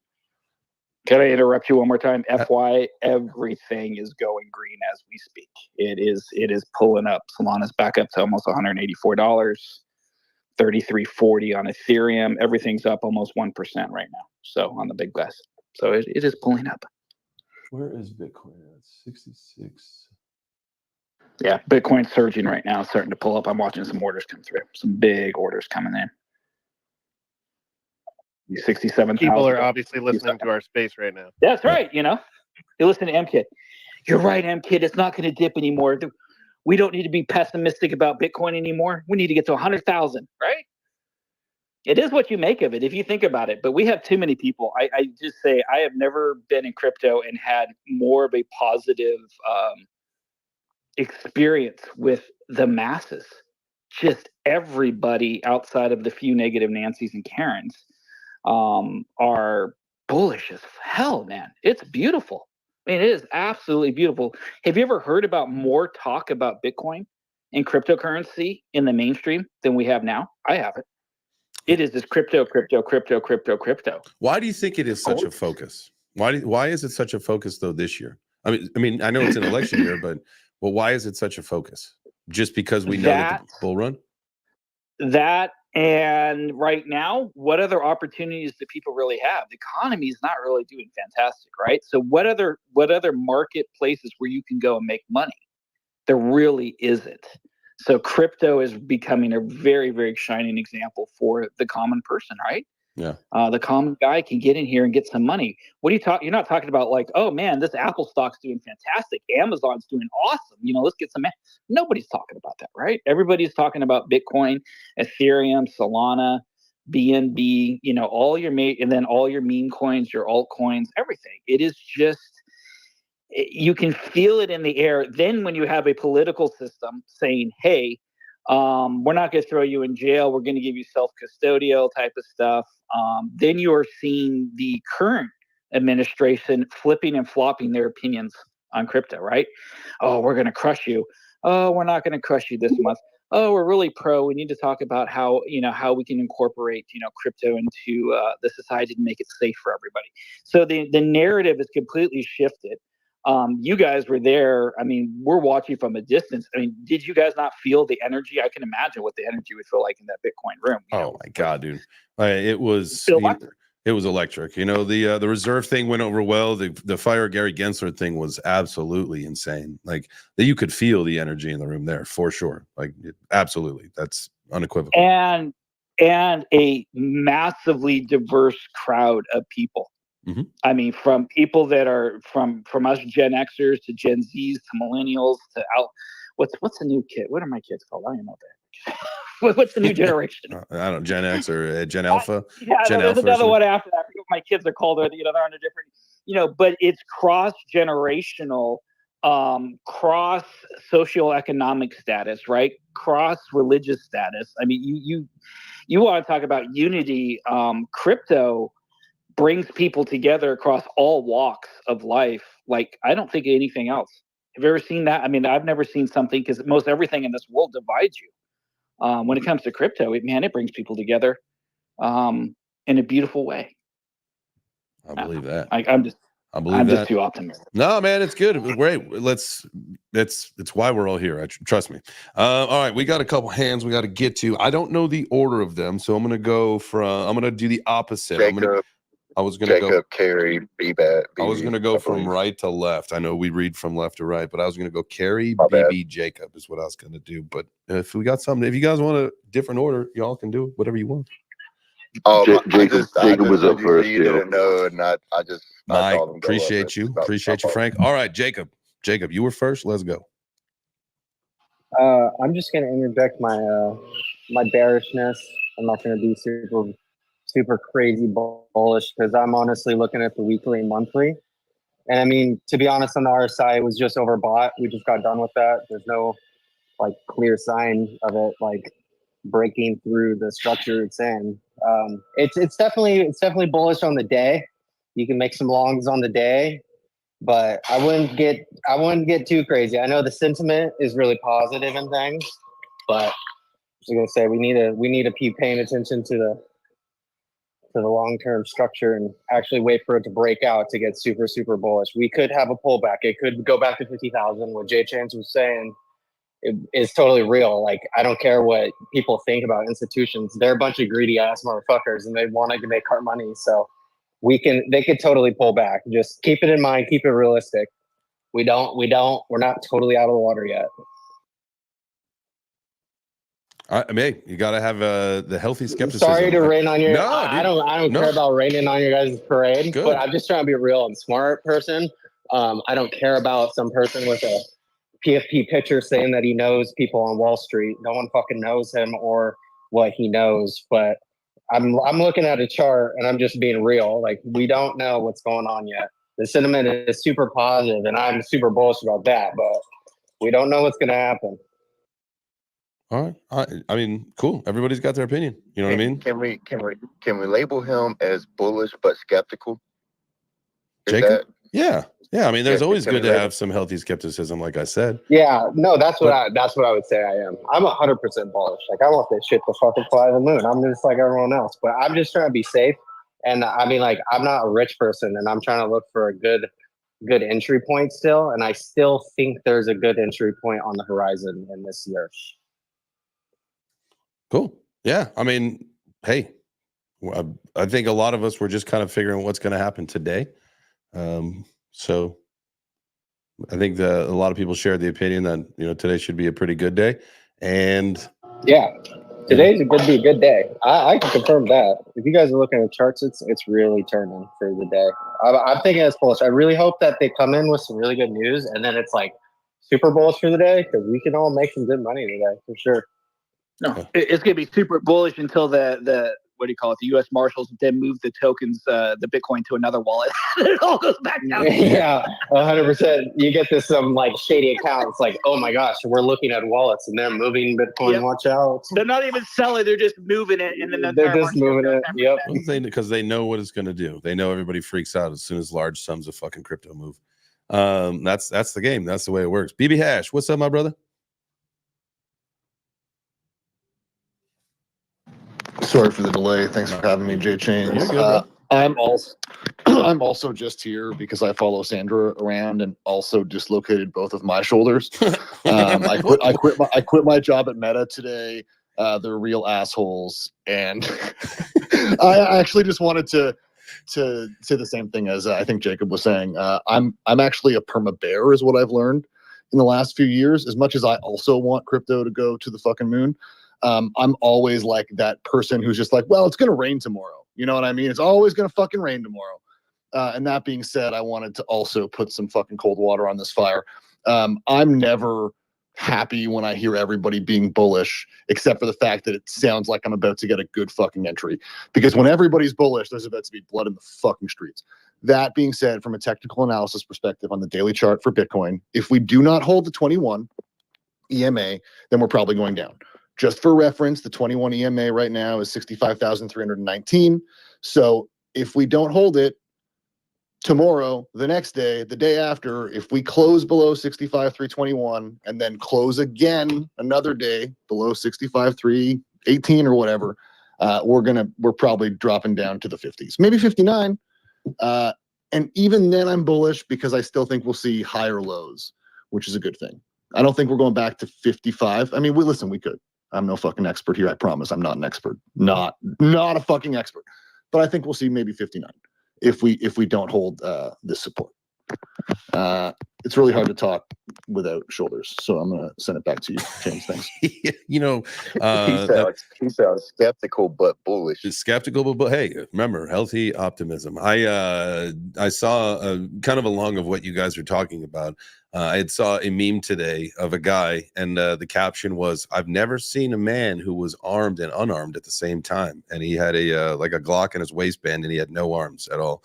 can I interrupt you one more time? FY, everything is going green as we speak. It is pulling up. Solana's back up to almost $184. 33.40 on Ethereum. Everything's up almost 1% right now. So on the big guys. So it is pulling up. Where is Bitcoin at? 66. Yeah, Bitcoin's surging right now, starting to pull up. I'm watching some orders come through. Some big orders coming in. 67,000. People are obviously listening to our space right now. That's right. You listen to MKid. You're right, MKid. It's not going to dip anymore. We don't need to be pessimistic about Bitcoin anymore. We need to get to 100,000, right? It is what you make of it, if you think about it. But we have too many people. I just say I have never been in crypto and had more of a positive experience with the masses. Just everybody outside of the few negative Nancys and Karens are bullish as hell, man. It's beautiful. I mean, it is absolutely beautiful. Have you ever heard about more talk about Bitcoin and cryptocurrency in the mainstream than we have now? I haven't. It is this crypto. Why do you think it is such a focus? Why is it such a focus though this year? I mean, I know it's an election year, but why is it such a focus? Just because we know that the bull run? That, and right now, what other opportunities do people really have? The economy is not really doing fantastic, right? So what other marketplaces where you can go and make money? There really isn't. So crypto is becoming a very, very shining example for the common person, right? Yeah. The common guy can get in here and get some money. What are you talking? You're not talking about like, oh man, this Apple stock's doing fantastic. Amazon's doing awesome. Let's get some. Nobody's talking about that, right? Everybody's talking about Bitcoin, Ethereum, Solana, BNB. All your and then all your meme coins, your altcoins, everything. It is just. You can feel it in the air. Then when you have a political system saying, hey, we're not going to throw you in jail. We're going to give you self-custodial type of stuff. Then you are seeing the current administration flipping and flopping their opinions on crypto, right? Oh, we're going to crush you. Oh, we're not going to crush you this month. Oh, we're really pro. We need to talk about how we can incorporate, crypto into the society to make it safe for everybody. So the narrative is completely shifted. You guys were there. I mean, we're watching from a distance. I mean, did you guys not feel the energy? I can imagine what the energy would feel like in that Bitcoin room. Oh my God, dude. It was electric. The reserve thing went over well. The fire Gary Gensler thing was absolutely insane. Like you could feel the energy in the room there for sure. Like absolutely. That's unequivocal. And a massively diverse crowd of people. Mm-hmm. I mean, from people that are from us Gen Xers to Gen Zs to millennials to out. What's the new kid? What are my kids called? I don't know that. What's the new generation? I don't know, Gen X or Gen Alpha. Yeah, Gen there's Alpha another one after that. I forget what my kids are called. Or they're on a different. But it's cross generational, cross socioeconomic status, right? Cross religious status. I mean, you want to talk about unity? Crypto brings people together across all walks of life. Like I don't think anything else. Have you ever seen that? I mean, I've never seen something because most everything in this world divides you. When it comes to crypto, it brings people together in a beautiful way. I believe that. I'm just too optimistic. No, man, it's good. Great. It's why we're all here. Trust me. All right, we got a couple hands we got to get to. I don't know the order of them, so I'm gonna do the opposite. Jacob, I was gonna go Carrie, B-Bat. I was gonna go from right to left. I know we read from left to right, but I was gonna go Carrie, BB, Jacob is what I was gonna do. But if we got something, if you guys want a different order, y'all can do whatever you want. Oh, Jacob was up first. You didn't know, and I just Mike, appreciate you, Frank. All right, Jacob, you were first. Let's go. I'm just gonna interject my my bearishness. I'm not gonna be super crazy bullish because I'm honestly looking at the weekly and monthly. And I mean, to be honest, on the RSI, it was just overbought. We just got done with that. There's no like clear sign of it like breaking through the structure it's in. It's definitely bullish on the day. You can make some longs on the day, but I wouldn't get too crazy. I know the sentiment is really positive and things, but I was gonna say we need to be paying attention to the long-term structure and actually wait for it to break out to get super bullish. We could have a pullback. It could go back to 50,000. What Jay Chains was saying is totally real. Like, I don't care what people think about institutions. They're a bunch of greedy ass motherfuckers and they want to make our money. So they could totally pull back. Just keep it in mind, keep it realistic. We're not totally out of the water yet. I mean, you got to have the healthy skepticism. Sorry to rain on your. No, I don't care about raining on your guys' parade, but I'm just trying to be a real and smart person. I don't care about some person with a PFP picture saying that he knows people on Wall Street. No one fucking knows him or what he knows. But I'm looking at a chart and I'm just being real. Like, we don't know what's going on yet. The sentiment is super positive, and I'm super bullish about that. But we don't know what's going to happen. All right. I mean, cool. Everybody's got their opinion. You know what I mean? Can we label him as bullish but skeptical? Jacob? Yeah. I mean, there's always good to have some healthy skepticism, like I said. Yeah. No, that's what I would say I am. I'm 100% bullish. Like, I want this shit to fucking fly to the moon. I'm just like everyone else, but I'm just trying to be safe. And I mean, like, I'm not a rich person, and I'm trying to look for a good entry point still. And I still think there's a good entry point on the horizon in this year. Cool. Yeah. I mean, hey, I think a lot of us were just kind of figuring what's going to happen today. So I think a lot of people shared the opinion that, today should be a pretty good day. And yeah, today's going to be a good day. I can confirm that. If you guys are looking at charts, it's really turning for the day. I'm thinking it's bullish. I really hope that they come in with some really good news, and then it's like super bullish for the day, because we can all make some good money today for sure. No, it's going to be super bullish until the what do you call it? The U.S. Marshals then move the tokens, the Bitcoin, to another wallet. It all goes back down. Yeah, 100%. You get this some like shady accounts, like, oh my gosh, we're looking at wallets and they're moving Bitcoin. Yep. Watch out! They're not even selling; they're just moving it, and then they're just moving it. Yep. Because they know what it's going to do. They know everybody freaks out as soon as large sums of fucking crypto move. That's the game. That's the way it works. BB Hash, what's up, my brother? Sorry for the delay. Thanks for having me, Jay Chains. I'm also just here because I follow Sandra around and also dislocated both of my shoulders. I quit my job at Meta today. They're real assholes, and I actually just wanted to say the same thing as I think Jacob was saying. I'm actually a perma bear, is what I've learned in the last few years. As much as I also want crypto to go to the fucking moon, I'm always like that person who's just like, well, it's going to rain tomorrow. You know what I mean? It's always going to fucking rain tomorrow. And that being said, I wanted to also put some fucking cold water on this fire. I'm never happy when I hear everybody being bullish, except for the fact that it sounds like I'm about to get a good fucking entry. Because when everybody's bullish, there's about to be blood in the fucking streets. That being said, from a technical analysis perspective on the daily chart for Bitcoin, if we do not hold the 21 EMA, then we're probably going down. Just for reference, the 21 EMA right now is 65,319. So if we don't hold it tomorrow, the next day, the day after, if we close below 65,321 and then close again another day below 65,318 or whatever, we're probably dropping down to the 50s, maybe 59. And even then I'm bullish because I still think we'll see higher lows, which is a good thing. I don't think we're going back to 55. I mean, we could. I'm no fucking expert here. I promise. I'm not an expert. Not a fucking expert. But I think we'll see maybe 59 if we don't hold this support. It's really hard to talk without shoulders, so I'm gonna send it back to you, James. Thanks. You know, he sounds skeptical but bullish. Skeptical, but hey, remember, healthy optimism. I saw kind of along of what you guys are talking about. I saw a meme today of a guy, and the caption was, "I've never seen a man who was armed and unarmed at the same time." And he had a like a Glock in his waistband, and he had no arms at all,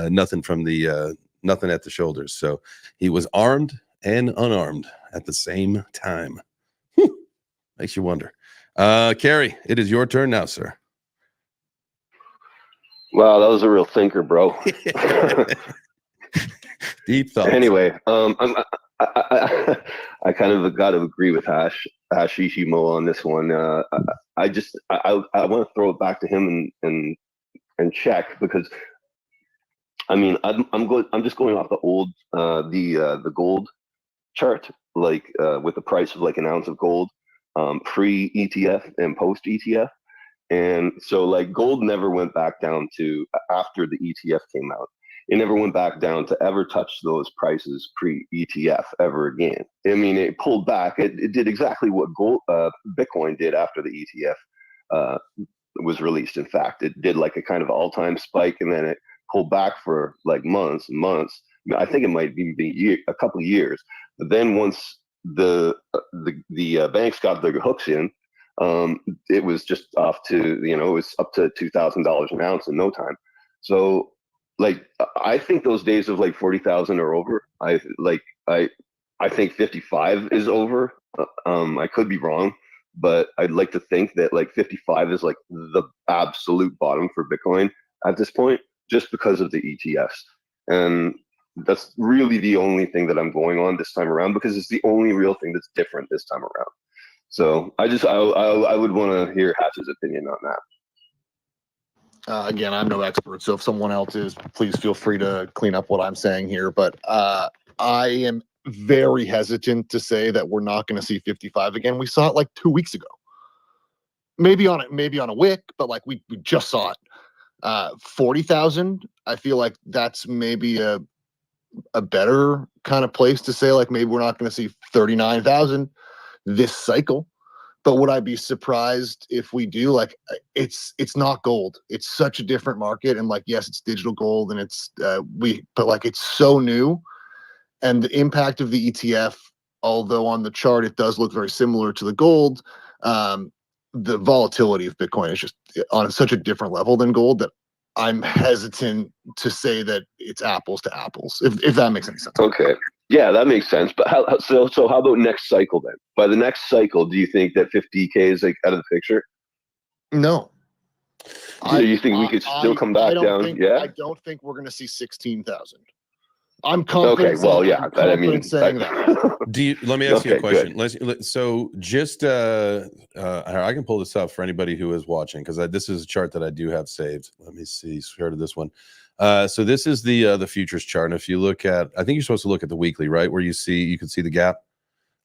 nothing from the nothing at the shoulders. So he was armed and unarmed at the same time. Makes you wonder. Kerry, it is your turn now, sir. Wow, that was a real thinker, bro. Deep thoughts. Anyway, I kind of got to agree with Hashishimo on this one. I want to throw it back to him and check, because I mean, I'm just going off the old the gold chart, like with the price of like an ounce of gold pre ETF and post ETF. And so like gold never went back down to, after the ETF came out, it never went back down to ever touch those prices pre-ETF ever again. I mean, it pulled back. It did exactly what Bitcoin did after the ETF was released. In fact, it did like a kind of all-time spike, and then it pulled back for like months and months. I think it might be a couple of years. But then once the banks got their hooks in, it was just off to, it was up to $2,000 an ounce in no time. So like, I think those days of like 40,000 are over. I think 55 is over. I could be wrong, but I'd like to think that like 55 is like the absolute bottom for Bitcoin at this point, just because of the ETFs. And that's really the only thing that I'm going on this time around, because it's the only real thing that's different this time around. So I would want to hear Hatch's opinion on that. Again, I'm no expert, so if someone else is, please feel free to clean up what I'm saying here. But I am very hesitant to say that we're not going to see 55 again. We saw it like 2 weeks ago. Maybe on a wick, but like we just saw it. 40,000. I feel like that's maybe a better kind of place to say, like, maybe we're not going to see 39,000 this cycle. But would I be surprised if we do? Like, it's not gold. It's such a different market, and like, yes, it's digital gold, and it's but like, it's so new, and the impact of the ETF, although on the chart it does look very similar to the gold, the volatility of Bitcoin is just on such a different level than gold that I'm hesitant to say that it's apples to apples, if that makes any sense. Okay. Yeah, that makes sense. But how about next cycle then? By the next cycle, do you think that 50K is like out of the picture? No. Do you think we could still come back down? Yeah. I don't think we're going to see 16,000. I'm confident. Okay. Well, yeah. Saying that. Let me ask you a question. So just I can pull this up for anybody who is watching, because this is a chart that I do have saved. Let me see. Share to this one. So this is the futures chart, and if you look at, I think you're supposed to look at the weekly, right, where you can see the gap.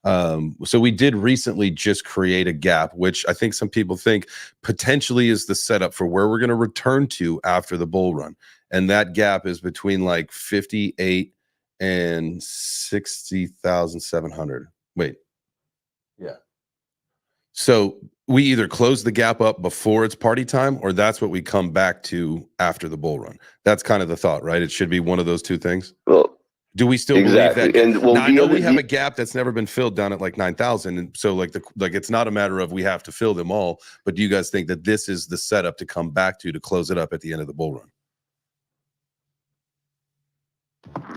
So we did recently just create a gap, which I think some people think potentially is the setup for where we're going to return to after the bull run, and that gap is between like 58 and 60,700. Wait, yeah. So we either close the gap up before it's party time, or that's what we come back to after the bull run. That's kind of the thought, right? It should be one of those two things. Well, do we still exactly. believe that? And well, now, I know we have a gap that's never been filled down at like 9,000, and so like it's not a matter of we have to fill them all. But do you guys think that this is the setup to come back to close it up at the end of the bull run?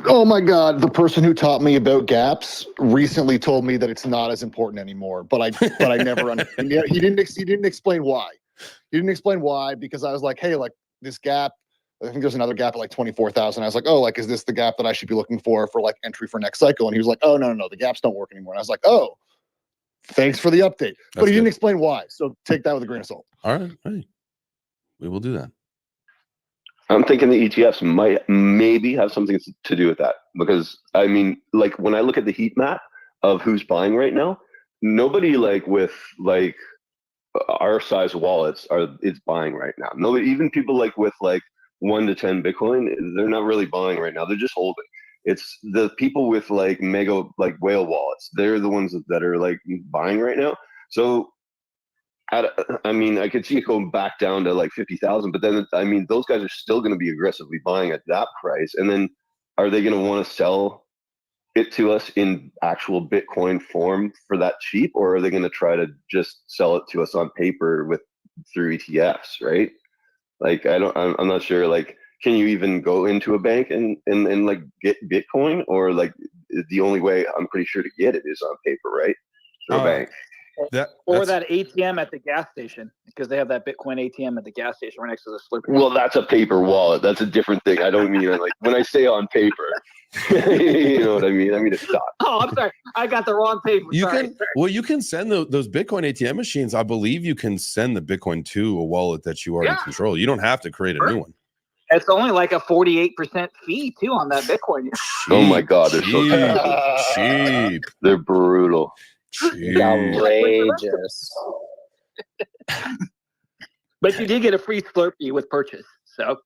Oh my God! The person who taught me about gaps recently told me that it's not as important anymore. But I never understood. He didn't explain why. He didn't explain why, because I was like, hey, like this gap. I think there's another gap at like 24,000. I was like, oh, like is this the gap that I should be looking for like entry for next cycle? And he was like, oh no, the gaps don't work anymore. And I was like, oh, thanks for the update. But he didn't explain why. So take that with a grain of salt. All right, hey, we will do that. I'm thinking the ETFs might maybe have something to do with that, because I mean, like when I look at the heat map of who's buying right now, nobody like with like our size wallets it's buying right now. Nobody, even people like with like 1 to 10 Bitcoin, they're not really buying right now. They're just holding. It's the people with like mega like whale wallets. They're the ones that are like buying right now. So I mean, I could see it going back down to like 50,000, but then I mean, those guys are still going to be aggressively buying at that price. And then are they going to want to sell it to us in actual Bitcoin form for that cheap, or are they going to try to just sell it to us on paper through ETFs, right? Like, I'm not sure. Like, can you even go into a bank and like get Bitcoin, or like the only way I'm pretty sure to get it is on paper, right? Through a bank. Or that ATM at the gas station, because they have that Bitcoin ATM at the gas station right next to the Slurpee. Well, that's a paper wallet. That's a different thing. I don't mean like when I say on paper. You know what I mean? I mean it's not. Oh, I'm sorry. I got the wrong paper. You can send those Bitcoin ATM machines. I believe you can send the Bitcoin to a wallet that you already control. You don't have to create a new one. It's only like a 48% fee too on that Bitcoin. Oh my God, they're so cheap. They're brutal. Outrageous. But you did get a free Slurpee with purchase, so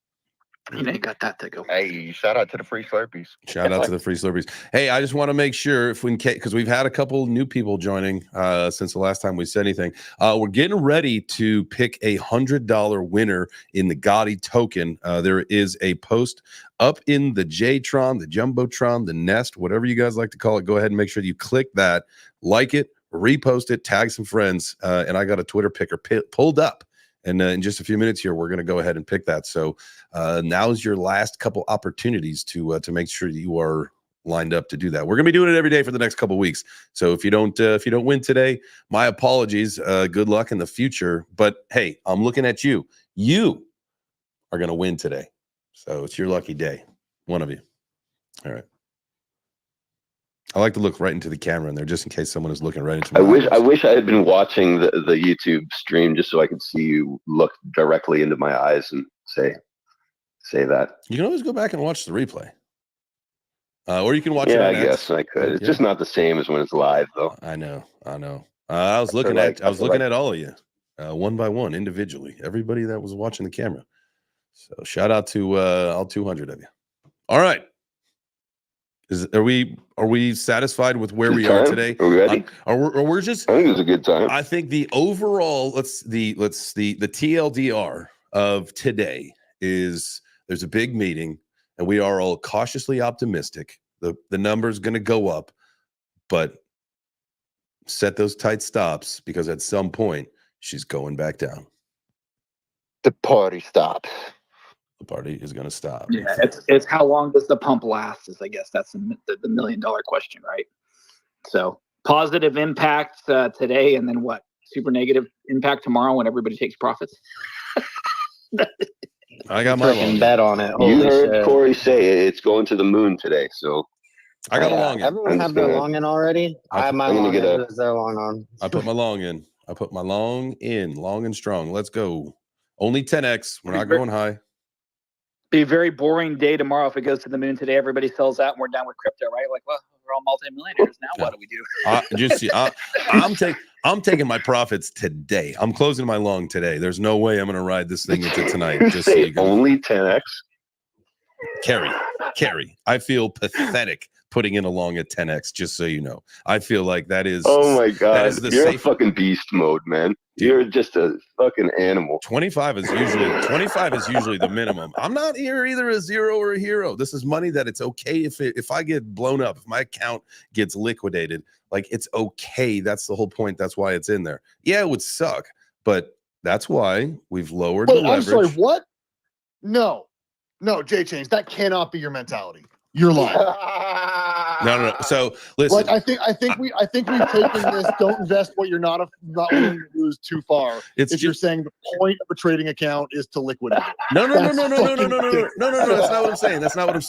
you know you got that to go. Hey, shout out to the free Slurpees. Shout out to the free Slurpees. Hey, I just want to make sure because we've had a couple new people joining since the last time we said anything. We're getting ready to pick a $100 winner in the Gotti token. There is a post up in the JTron, the Jumbotron, the Nest, whatever you guys like to call it. Go ahead and make sure you click that, like it, repost it, tag some friends, and I got a Twitter picker pulled up. And in just a few minutes here, we're going to go ahead and pick that. So now's your last couple opportunities to make sure you are lined up to do that. We're going to be doing it every day for the next couple of weeks. So if you don't win today, my apologies. Good luck in the future. But hey, I'm looking at you. You are going to win today. So it's your lucky day. One of you. All right. I like to look right into the camera in there just in case someone is looking right into my eyes. I wish I had been watching the YouTube stream just so I could see you look directly into my eyes and say that. You can always go back and watch the replay. Or you can watch it. Yeah, I guess I could. It's just not the same as when it's live though. I know. I was looking at all of you one by one individually. Everybody that was watching the camera. So shout out to all 200 of you. All right. Are we satisfied with where we are today? Are we ready? Or we're just? I think it's a good time. I think the overall the TLDR of today is there's a big meeting and we are all cautiously optimistic. The number's going to go up, but set those tight stops because at some point she's going back down. The party stops. The party is going to stop. Yeah, it's how long does the pump last? Is I guess that's the $1 million question, right? So positive impact today, and then what? Super negative impact tomorrow when everybody takes profits. I got my long bet on it. You heard Corey say it's going to the moon today, so I got a long in. Everyone have their long in already. I have my long in. Their long on. I put my long in. Long and strong. Let's go. Only 10x. We're not going high. Be a very boring day tomorrow if it goes to the moon today. Everybody sells out and we're down with crypto, right? Like, well, we're all multimillionaires now. What do we do? I'm taking my profits today. I'm closing my long today. There's no way I'm going to ride this thing into tonight. Just so you only 10x. Carrie, I feel pathetic putting in a long at 10x. Just so you know, I feel like that is. Oh my god, that is the you're safe. a fucking beast mode, man. You're just a fucking animal. 25 is usually the minimum. I'm not here either a zero or a hero. This is money that it's okay if I get blown up, if my account gets liquidated, like it's okay. That's the whole point. That's why it's in there. Yeah, it would suck, but that's why we've lowered the Wait, I'm leverage. sorry, what? No, Jay Change, that cannot be your mentality. You're lying. No. So listen, Like I think we've taken this. Don't invest what you're not willing to lose too far. It's if you're saying the point of a trading account is to liquidate it. No. That's not what I'm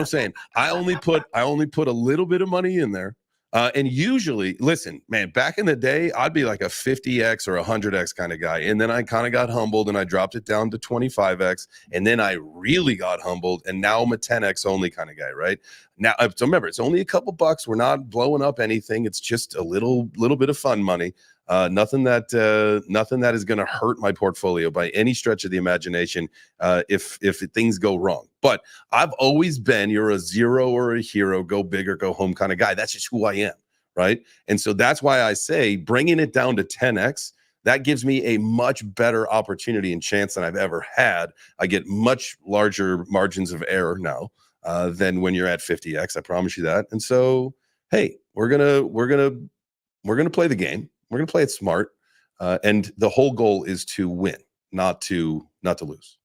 saying. I only put a little bit of money in there. And usually, listen, man, back in the day, I'd be like a 50x or 100x kind of guy. And then I kind of got humbled and I dropped it down to 25x. And then I really got humbled. And now I'm a 10x only kind of guy, right? Now, so remember, it's only a couple bucks. We're not blowing up anything. It's just a little bit of fun money. Nothing that is going to hurt my portfolio by any stretch of the imagination if things go wrong. But I've always been, you're a zero or a hero, go big or go home kind of guy. That's just who I am, right? And so that's why I say bringing it down to 10x, that gives me a much better opportunity and chance than I've ever had. I get much larger margins of error now than when you're at 50x. I promise you that. And so, hey, we're gonna play the game. We're gonna play it smart, and the whole goal is to win, not to lose.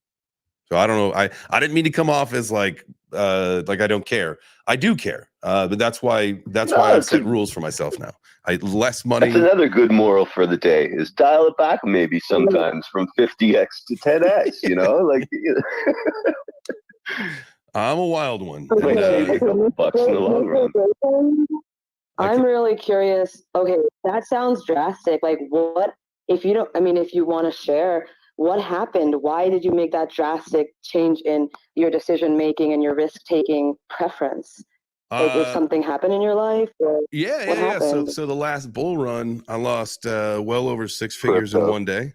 So I don't know. I didn't mean to come off as like I don't care. I do care, but that's why I set rules for myself now. Less money. That's another good moral for the day: is dial it back maybe sometimes from 50x to 10x. You know, like. I'm a wild one. Might save you a couple bucks in the long run. I'm really curious. Okay, that sounds drastic. Like, what if you don't? I mean, if you want to share, what happened? Why did you make that drastic change in your decision making and your risk taking preference? Like, did something happen in your life? Or Yeah. So the last bull run, I lost well over six figures in one day.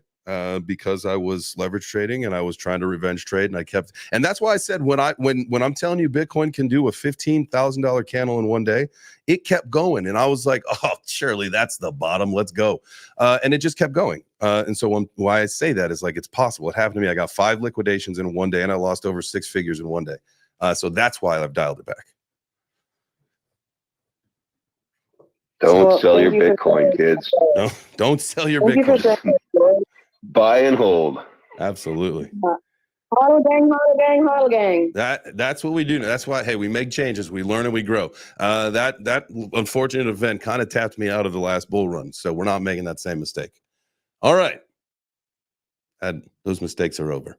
Because I was leverage trading and I was trying to revenge trade, and that's why I said when I'm telling you Bitcoin can do a $15,000 candle in one day, it kept going, and I was like, oh, surely that's the bottom. Let's go, and it just kept going. And so why I say that is like it's possible. It happened to me. I got 5 liquidations in one day, and I lost over 6 figures in one day. So that's why I've dialed it back. Don't sell your Bitcoin, kids. No, don't sell your Bitcoin. Buy and hold. Absolutely. Hodl gang. That's what we do. That's why, hey, we make changes, we learn and we grow. That unfortunate event kind of tapped me out of the last bull run, so we're not making that same mistake. All right. Those mistakes are over.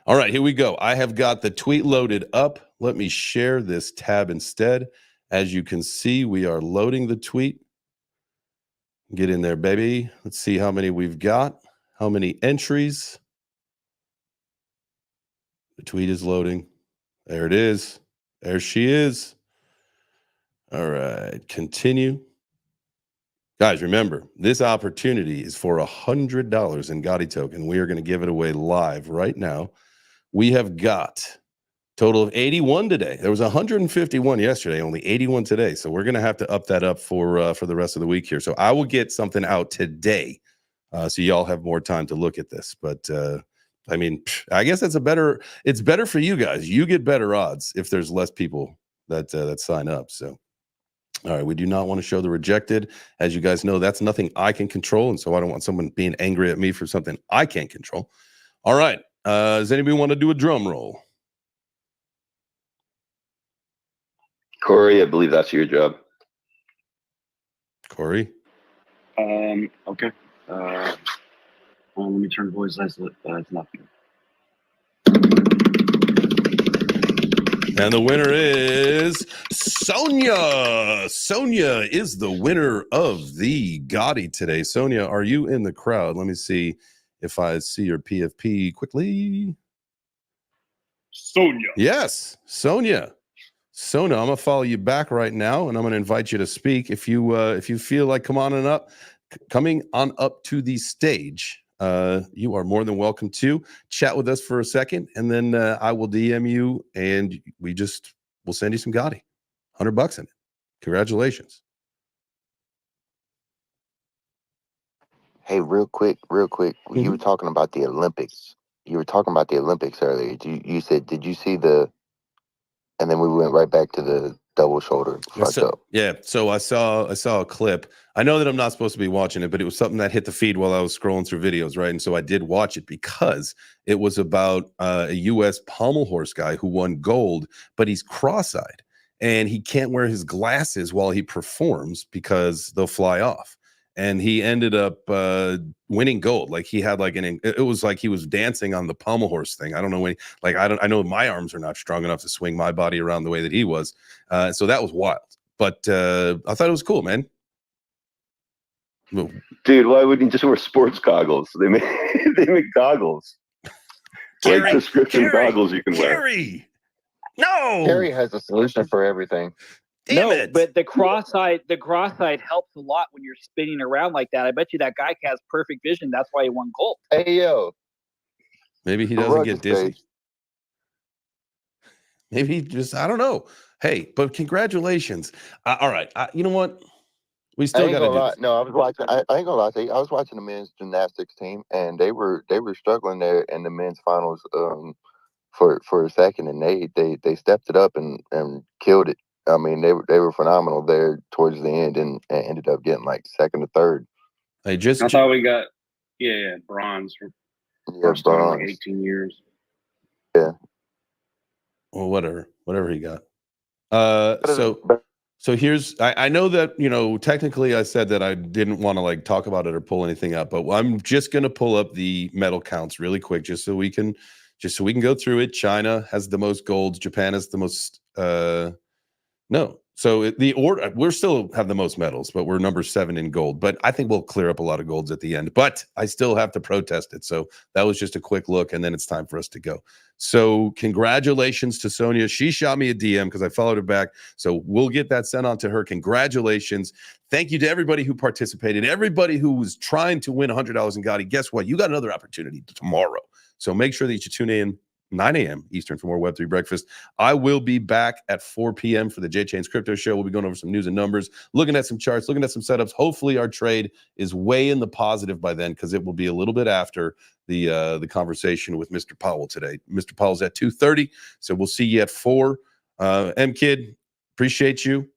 All right, here we go. I have got the tweet loaded up. Let me share this tab instead. As you can see, we are loading the tweet. Get in there, baby. Let's see how many we've got. How many entries? The tweet is loading. There it is. There she is. All right, continue. Guys, remember, this opportunity is for $100 in Gotti token. We are going to give it away live right now. We have got a total of 81 today. There was 151 yesterday, only 81 today. So we're going to have to up that up for the rest of the week here. So I will get something out today. So y'all have more time to look at this, but I mean, I guess it's better for you guys. You get better odds if there's less people that sign up. So, all right, we do not want to show the rejected. As you guys know, that's nothing I can control, and so I don't want someone being angry at me for something I can't control. All right, does anybody want to do a drum roll? Corey, I believe that's your job. Corey. Okay. Let me turn voice isolate. It's not good. And the winner is Sonia. Sonia is the winner of the Gotti today. Sonia, are you in the crowd? Let me see if I see your PFP quickly. Sonia. Yes, Sonia. Sonia, I'm gonna follow you back right now, and I'm gonna invite you to speak. If you feel like coming on up to the stage, you are more than welcome to chat with us for a second, and then I will DM you, and we'll send you some Gotti. $100 in it. Congratulations. Hey, real quick. You were talking about the Olympics. You were talking about the Olympics earlier. You said, did you see the? And then we went right back to the double shoulder fucked up. Yeah. So I saw a clip. I know that I'm not supposed to be watching it, but it was something that hit the feed while I was scrolling through videos, right? And so I did watch it because it was about a U.S. pommel horse guy who won gold, but he's cross-eyed and he can't wear his glasses while he performs because they'll fly off. And he ended up winning gold. Like he had it was like he was dancing on the pommel horse thing. I don't know when, I know my arms are not strong enough to swing my body around the way that he was. So that was wild. But I thought it was cool, man. Dude, why wouldn't you just wear sports goggles? They make goggles. Like prescription goggles you can wear. No. Carrie has a solution for everything. But the cross-eyed helps a lot when you're spinning around like that. I bet you that guy has perfect vision. That's why he won gold. Hey, yo. Maybe he doesn't get dizzy. Maybe he just, I don't know. Hey, but congratulations. All right. You know what? We still got to do this. No, I was watching. I ain't gonna lie to you. I was watching the men's gymnastics team, and they were struggling there in the men's finals for a second, and they stepped it up and killed it. I mean, they were phenomenal there towards the end, and ended up getting like second or third. I thought we got bronze for first time in like 18 years. Yeah. Well, whatever he got. So here's, I know that, technically I said that I didn't want to talk about it or pull anything up, but I'm just going to pull up the medal counts really quick, just so we can go through it. China has the most golds. Japan has the most, no. So the order, we're still have the most medals, but we're number 7 in gold. But I think we'll clear up a lot of golds at the end. But I still have to protest it. So that was just a quick look, and then it's time for us to go. So congratulations to Sonia. She shot me a DM because I followed her back. So we'll get that sent on to her. Congratulations. Thank you to everybody who participated, everybody who was trying to win $100 in Gotti. Guess what? You got another opportunity tomorrow. So make sure that you tune in 9 a.m. Eastern for more Web3 Breakfast. I will be back at 4 p.m. for the J Chains Crypto Show. We'll be going over some news and numbers, looking at some charts, looking at some setups. Hopefully our trade is way in the positive by then, because it will be a little bit after the conversation with Mr. Powell today. Mr. Powell's at 2:30, so we'll see you at 4. M-Kid, appreciate you.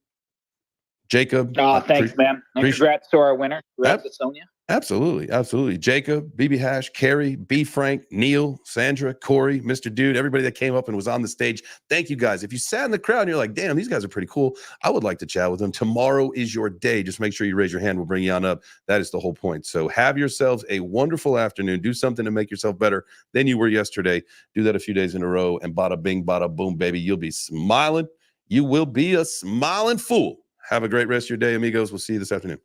Jacob. Thanks, man. And congrats to our winner. Congrats to Sonia. Absolutely. Jacob, BB Hash, Carrie, B. Frank, Neil, Sandra, Corey, Mr. Dude, everybody that came up and was on the stage. Thank you guys. If you sat in the crowd and you're like, damn, these guys are pretty cool, I would like to chat with them. Tomorrow is your day. Just make sure you raise your hand. We'll bring you on up. That is the whole point. So have yourselves a wonderful afternoon. Do something to make yourself better than you were yesterday. Do that a few days in a row, and bada bing, bada boom, baby. You'll be smiling. You will be a smiling fool. Have a great rest of your day, amigos. We'll see you this afternoon.